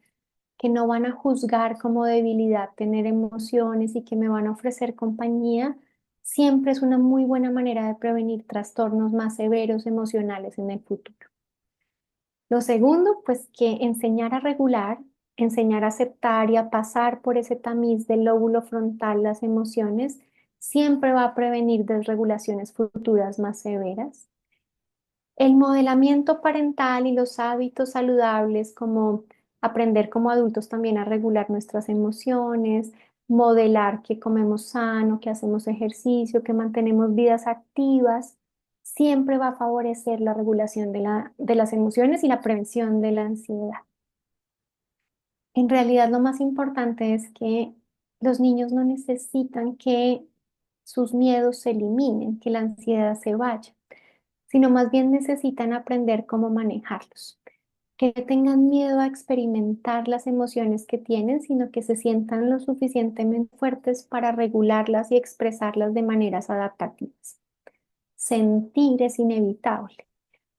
que no van a juzgar como debilidad tener emociones y que me van a ofrecer compañía, siempre es una muy buena manera de prevenir trastornos más severos emocionales en el futuro. Lo segundo, pues que enseñar a regular, enseñar a aceptar y a pasar por ese tamiz del lóbulo frontal las emociones, siempre va a prevenir desregulaciones futuras más severas. El modelamiento parental y los hábitos saludables, como aprender como adultos también a regular nuestras emociones, modelar que comemos sano, que hacemos ejercicio, que mantenemos vidas activas, siempre va a favorecer la regulación de las emociones y la prevención de la ansiedad. En realidad, lo más importante es que los niños no necesitan que sus miedos se eliminen, que la ansiedad se vaya, sino más bien necesitan aprender cómo manejarlos. Que no tengan miedo a experimentar las emociones que tienen, sino que se sientan lo suficientemente fuertes para regularlas y expresarlas de maneras adaptativas. Sentir es inevitable,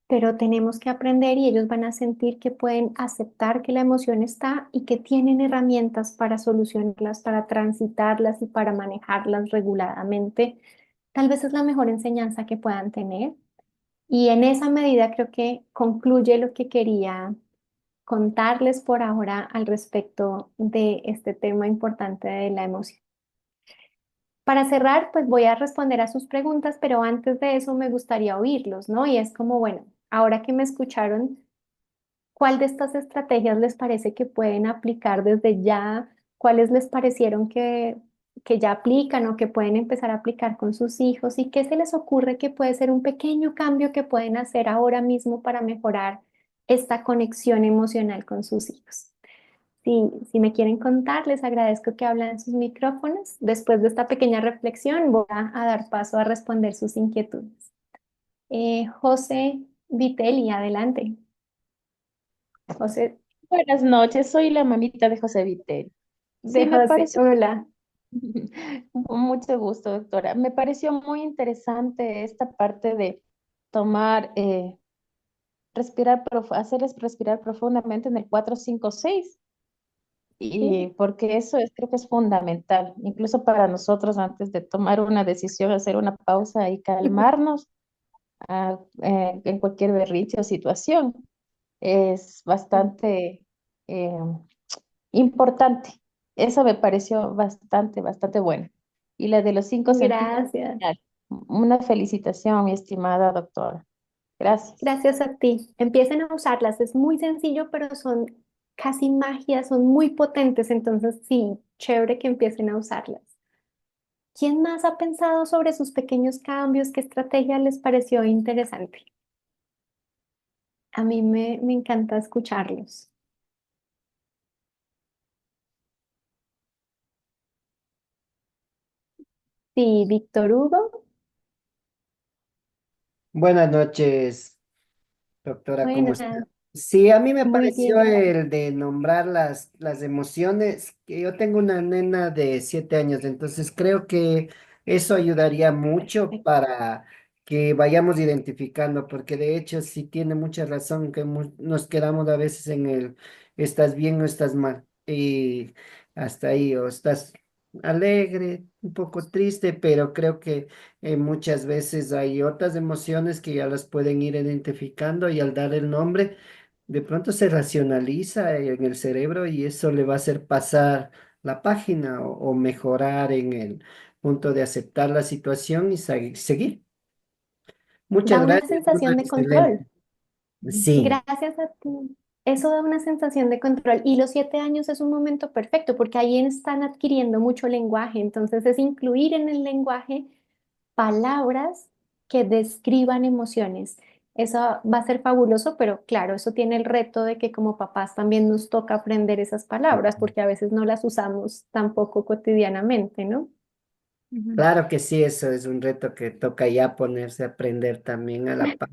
pero tenemos que aprender y ellos van a sentir que pueden aceptar que la emoción está y que tienen herramientas para solucionarlas, para transitarlas y para manejarlas reguladamente. Tal vez es la mejor enseñanza que puedan tener. Y en esa medida creo que concluye lo que quería contarles por ahora al respecto de este tema importante de la emoción. Para cerrar, pues voy a responder a sus preguntas, pero antes de eso me gustaría oírlos, ¿no? Y es como, bueno, ahora que me escucharon, ¿cuál de estas estrategias les parece que pueden aplicar desde ya? ¿Cuáles les parecieron que ya aplican o que pueden empezar a aplicar con sus hijos? ¿Y qué se les ocurre que puede ser un pequeño cambio que pueden hacer ahora mismo para mejorar esta conexión emocional con sus hijos? Si me quieren contar, les agradezco que hablen en sus micrófonos. Después de esta pequeña reflexión, voy a dar paso a responder sus inquietudes. José Vitelli, adelante. José, Buenas noches, soy la mamita de José Vitel. Sí, de me José, pareció, hola. con mucho gusto, doctora. Me pareció muy interesante esta parte de tomar, hacerles respirar profundamente en el 4-5-6, y Sí. porque eso creo que es fundamental, incluso para nosotros antes de tomar una decisión, hacer una pausa y calmarnos en cualquier berrinche o situación. Es bastante eh, importante. Eso me pareció bastante, bastante bueno. Y la de los 5 sentidos, Gracias. genial. Una felicitación, mi estimada doctora. Gracias. Gracias a ti. Empiecen a usarlas. Es muy sencillo, pero son casi magia, son muy potentes. Entonces, sí, chévere que empiecen a usarlas. ¿Quién más ha pensado sobre sus pequeños cambios? ¿Qué estrategia les pareció interesante? A mí me encanta escucharlos. Sí, Víctor Hugo. Buenas noches, doctora, ¿cómo está? Buenas, Sí, a mí me muy pareció bien. el de nombrar las emociones, que yo tengo una nena de 7 años, entonces creo que eso ayudaría mucho para que vayamos identificando, porque de hecho sí tiene mucha razón que nos quedamos a veces en el estás bien o estás mal, y hasta ahí, o estás alegre, un poco triste, pero creo que muchas veces hay otras emociones que ya las pueden ir identificando y al dar el nombre, de pronto se racionaliza en el cerebro y eso le va a hacer pasar la página o mejorar en el punto de aceptar la situación y seguir. Muchas Da una gracias, sensación de excelente. control. Sí. Gracias a ti. Eso da una sensación de control. Y los 7 años es un momento perfecto porque ahí están adquiriendo mucho lenguaje. Entonces es incluir en el lenguaje palabras que describan emociones. Eso va a ser fabuloso, pero claro, eso tiene el reto de que como papás también nos toca aprender esas palabras porque a veces no las usamos tampoco cotidianamente, ¿no? Claro que sí, eso es un reto que toca ya ponerse a aprender también a la par,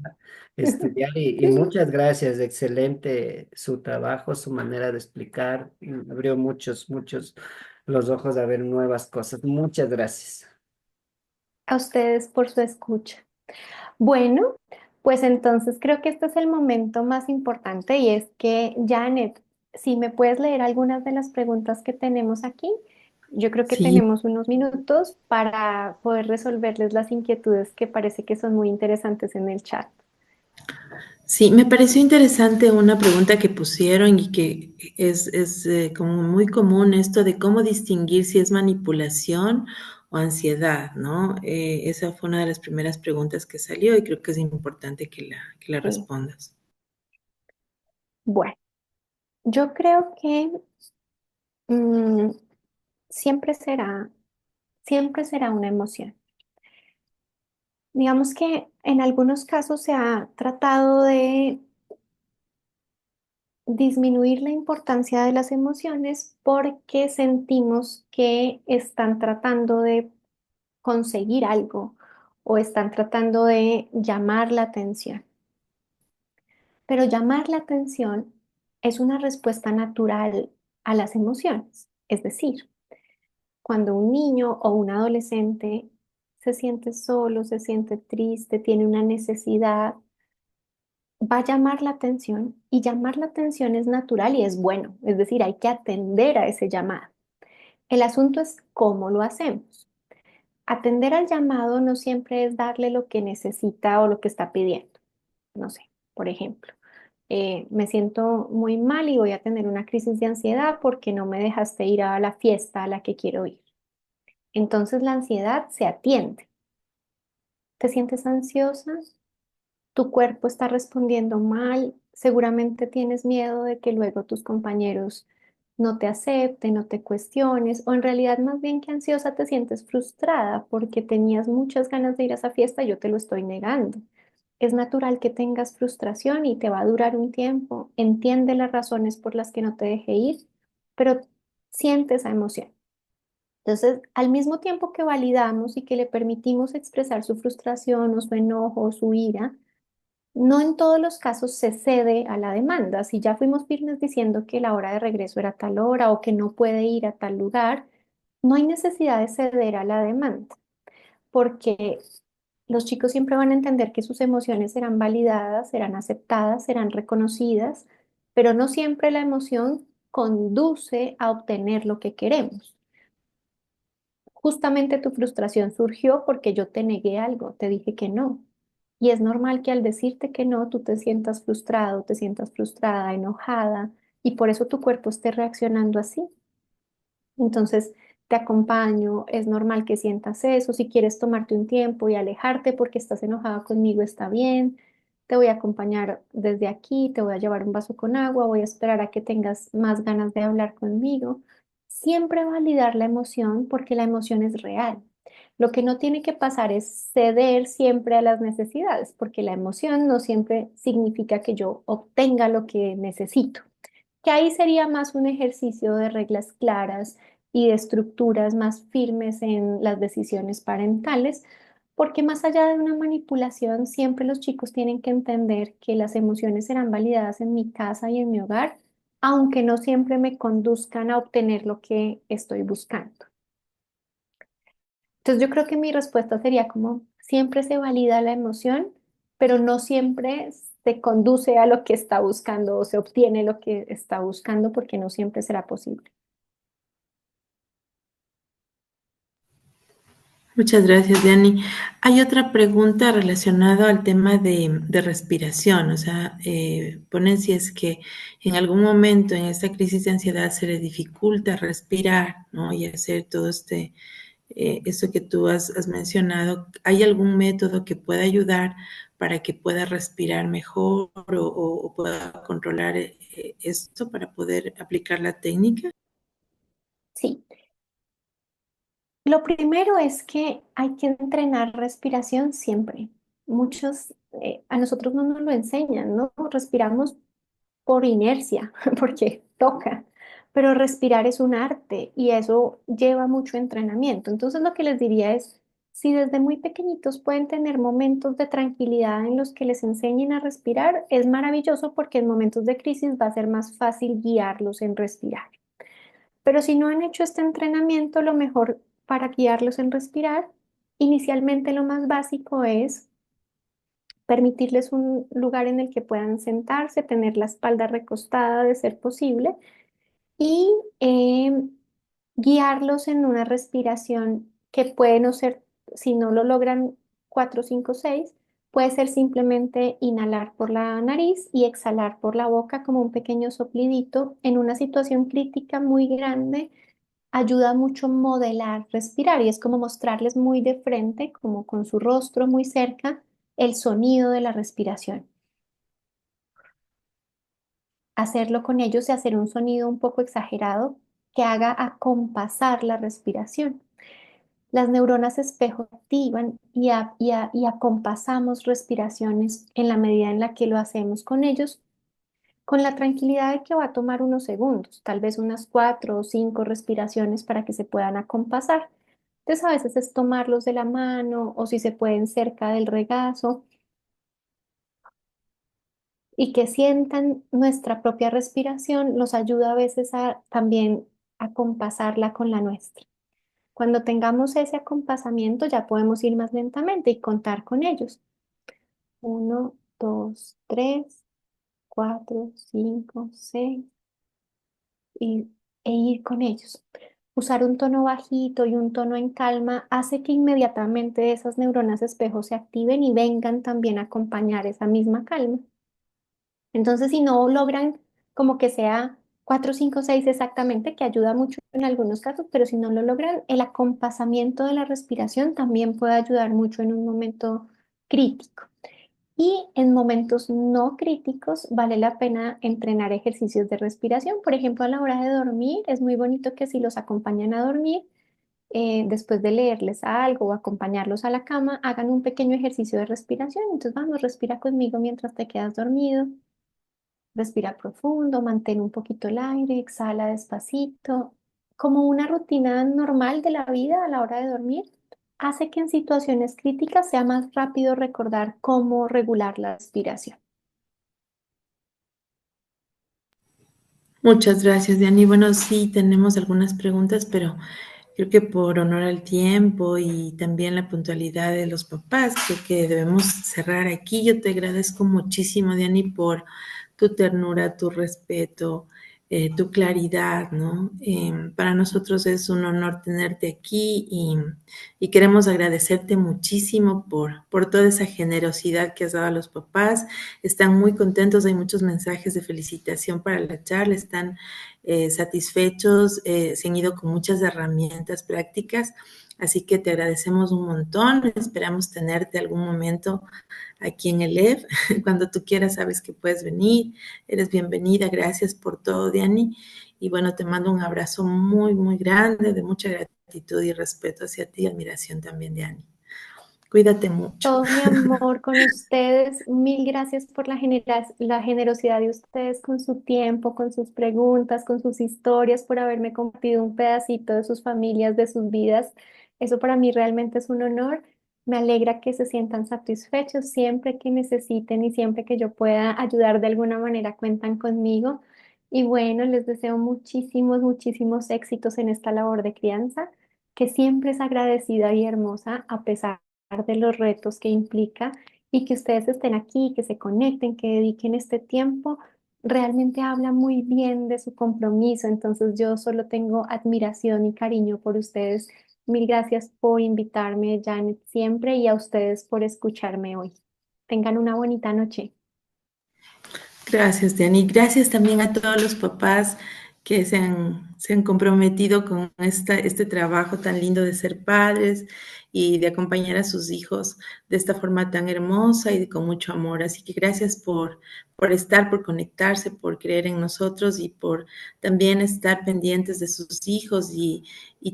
estudiar y muchas gracias, excelente su trabajo, su manera de explicar, abrió muchos los ojos a ver nuevas cosas. Muchas gracias. A ustedes por su escucha. Bueno, pues entonces creo que este es el momento más importante y es que, Janet, si me puedes leer algunas de las preguntas que tenemos aquí, yo creo que Sí, tenemos unos minutos para poder resolverles las inquietudes que parece que son muy interesantes en el chat. sí, me pareció interesante una pregunta que pusieron y que como muy común esto de cómo distinguir si es manipulación o ansiedad, ¿no? Esa fue una de las primeras preguntas que salió y creo que es importante que la Sí. respondas. Bueno, yo creo que mm, siempre siempre será una emoción. Digamos que en algunos casos se ha tratado de disminuir la importancia de las emociones porque sentimos que están tratando de conseguir algo o están tratando de llamar la atención. Pero llamar la atención es una respuesta natural a las emociones. Es decir, cuando un niño o un adolescente se siente solo, se siente triste, tiene una necesidad, va a llamar la atención y llamar la atención es natural y es bueno. Es decir, hay que atender a ese llamado. El asunto es cómo lo hacemos. Atender al llamado no siempre es darle lo que necesita o lo que está pidiendo. No sé, por ejemplo, me siento muy mal y voy a tener una crisis de ansiedad porque no me dejaste ir a la fiesta a la que quiero ir. Entonces la ansiedad se atiende. ¿Te sientes ansiosa? ¿Tu cuerpo está respondiendo mal? Seguramente tienes miedo de que luego tus compañeros no te acepten, no te cuestiones, o en realidad más bien que ansiosa te sientes frustrada porque tenías muchas ganas de ir a esa fiesta y yo te lo estoy negando. Es natural que tengas frustración y te va a durar un tiempo. Entiende las razones por las que no te deje ir, pero siente esa emoción. Entonces, al mismo tiempo que validamos y que le permitimos expresar su frustración o su enojo o su ira, no en todos los casos se cede a la demanda. Si ya fuimos firmes diciendo que la hora de regreso era tal hora o que no puede ir a tal lugar, no hay necesidad de ceder a la demanda, porque los chicos siempre van a entender que sus emociones serán validadas, serán aceptadas, serán reconocidas, pero no siempre la emoción conduce a obtener lo que queremos. Justamente tu frustración surgió porque yo te negué algo, te dije que no. Y es normal que al decirte que no, tú te sientas frustrado, te sientas frustrada, enojada, y por eso tu cuerpo esté reaccionando así. Entonces, te acompaño, es normal que sientas eso. Si quieres tomarte un tiempo y alejarte porque estás enojada conmigo, está bien. Te voy a acompañar desde aquí, te voy a llevar un vaso con agua, voy a esperar a que tengas más ganas de hablar conmigo. Siempre validar la emoción porque la emoción es real. Lo que no tiene que pasar es ceder siempre a las necesidades, porque la emoción no siempre significa que yo obtenga lo que necesito, que ahí sería más un ejercicio de reglas claras y de estructuras más firmes en las decisiones parentales, porque más allá de una manipulación, siempre los chicos tienen que entender que las emociones serán validadas en mi casa y en mi hogar, aunque no siempre me conduzcan a obtener lo que estoy buscando. Entonces yo creo que mi respuesta sería como siempre se valida la emoción, pero no siempre se conduce a lo que está buscando o se obtiene lo que está buscando porque no siempre será posible. Muchas gracias, Diani. Hay otra pregunta relacionada al tema de respiración, o sea, ponen si es que en algún momento en esta crisis de ansiedad se le dificulta respirar, ¿no? Y hacer todo esto que tú has mencionado. ¿Hay algún método que pueda ayudar para que pueda respirar mejor o pueda controlar esto para poder aplicar la técnica? Sí, lo primero es que hay que entrenar respiración siempre. Muchos, a nosotros no nos lo enseñan, ¿no? Respiramos por inercia, porque toca, pero respirar es un arte y eso lleva mucho entrenamiento. Entonces lo que les diría es, si desde muy pequeñitos pueden tener momentos de tranquilidad en los que les enseñen a respirar, es maravilloso porque en momentos de crisis va a ser más fácil guiarlos en respirar. Pero si no han hecho este entrenamiento, lo mejor para guiarlos en respirar, inicialmente lo más básico es permitirles un lugar en el que puedan sentarse, tener la espalda recostada de ser posible y guiarlos en una respiración que puede no ser, si no lo logran 4, 5, 6, puede ser simplemente inhalar por la nariz y exhalar por la boca como un pequeño soplidito. En una situación crítica muy grande, ayuda mucho modelar, respirar y es como mostrarles muy de frente, como con su rostro muy cerca, el sonido de la respiración. Hacerlo con ellos y hacer un sonido un poco exagerado que haga acompasar la respiración. Las neuronas espejo activan y acompasamos respiraciones en la medida en la que lo hacemos con ellos, con la tranquilidad de que va a tomar unos segundos, tal vez unas 4 o 5 respiraciones para que se puedan acompasar. Entonces a veces es tomarlos de la mano o si se pueden cerca del regazo y que sientan nuestra propia respiración, los ayuda a veces a también acompasarla con la nuestra. Cuando tengamos ese acompasamiento ya podemos ir más lentamente y contar con ellos. 1, 2, 3, 4, 5, 6 e ir con ellos. Usar un tono bajito y un tono en calma hace que inmediatamente esas neuronas espejo se activen y vengan también a acompañar esa misma calma. Entonces, si no logran como que sea 4, 5, 6 exactamente, que ayuda mucho en algunos casos, pero si no lo logran, el acompasamiento de la respiración también puede ayudar mucho en un momento crítico. Y en momentos no críticos vale la pena entrenar ejercicios de respiración. Por ejemplo, a la hora de dormir, es muy bonito que si los acompañan a dormir, después de leerles algo o acompañarlos a la cama, hagan un pequeño ejercicio de respiración. Entonces, vamos, respira conmigo mientras te quedas dormido. Respira profundo, mantén un poquito el aire, exhala despacito. Como una rutina normal de la vida a la hora de dormir, hace que en situaciones críticas sea más rápido recordar cómo regular la respiración. Muchas gracias, Diani. Bueno, sí, tenemos algunas preguntas, pero creo que por honor al tiempo y también la puntualidad de los papás, creo que debemos cerrar aquí. Yo te agradezco muchísimo, Diani, por tu ternura, tu respeto, tu claridad, ¿no? Para nosotros es un honor tenerte aquí y queremos agradecerte muchísimo por toda esa generosidad que has dado a los papás. Están muy contentos, hay muchos mensajes de felicitación para la charla, están satisfechos, se han ido con muchas herramientas prácticas, así que te agradecemos un montón, esperamos tenerte algún momento aquí en el EF, cuando tú quieras sabes que puedes venir, eres bienvenida, gracias por todo, Diani, y bueno, te mando un abrazo muy, muy grande, de mucha gratitud y respeto hacia ti, admiración también, Diani. Cuídate mucho. Todo mi amor con ustedes. Mil gracias por la generosidad de ustedes con su tiempo, con sus preguntas, con sus historias, por haberme compartido un pedacito de sus familias, de sus vidas. Eso para mí realmente es un honor. Me alegra que se sientan satisfechos siempre que necesiten y siempre que yo pueda ayudar de alguna manera, cuentan conmigo. Y bueno, les deseo muchísimos, muchísimos éxitos en esta labor de crianza, que siempre es agradecida y hermosa a pesar de los retos que implica y que ustedes estén aquí, que se conecten, que dediquen este tiempo, realmente habla muy bien de su compromiso. Entonces yo solo tengo admiración y cariño por ustedes. Mil gracias por invitarme, Janet, siempre y a ustedes por escucharme hoy. Tengan una bonita noche. Gracias, Diani. Gracias también a todos los papás que se han comprometido con este trabajo tan lindo de ser padres y de acompañar a sus hijos de esta forma tan hermosa y con mucho amor. Así que gracias por estar, por conectarse, por creer en nosotros y por también estar pendientes de sus hijos y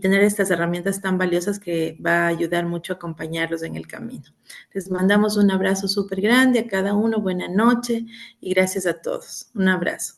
tener estas herramientas tan valiosas que va a ayudar mucho a acompañarlos en el camino. Les mandamos un abrazo súper grande a cada uno. Buena noche y gracias a todos. Un abrazo.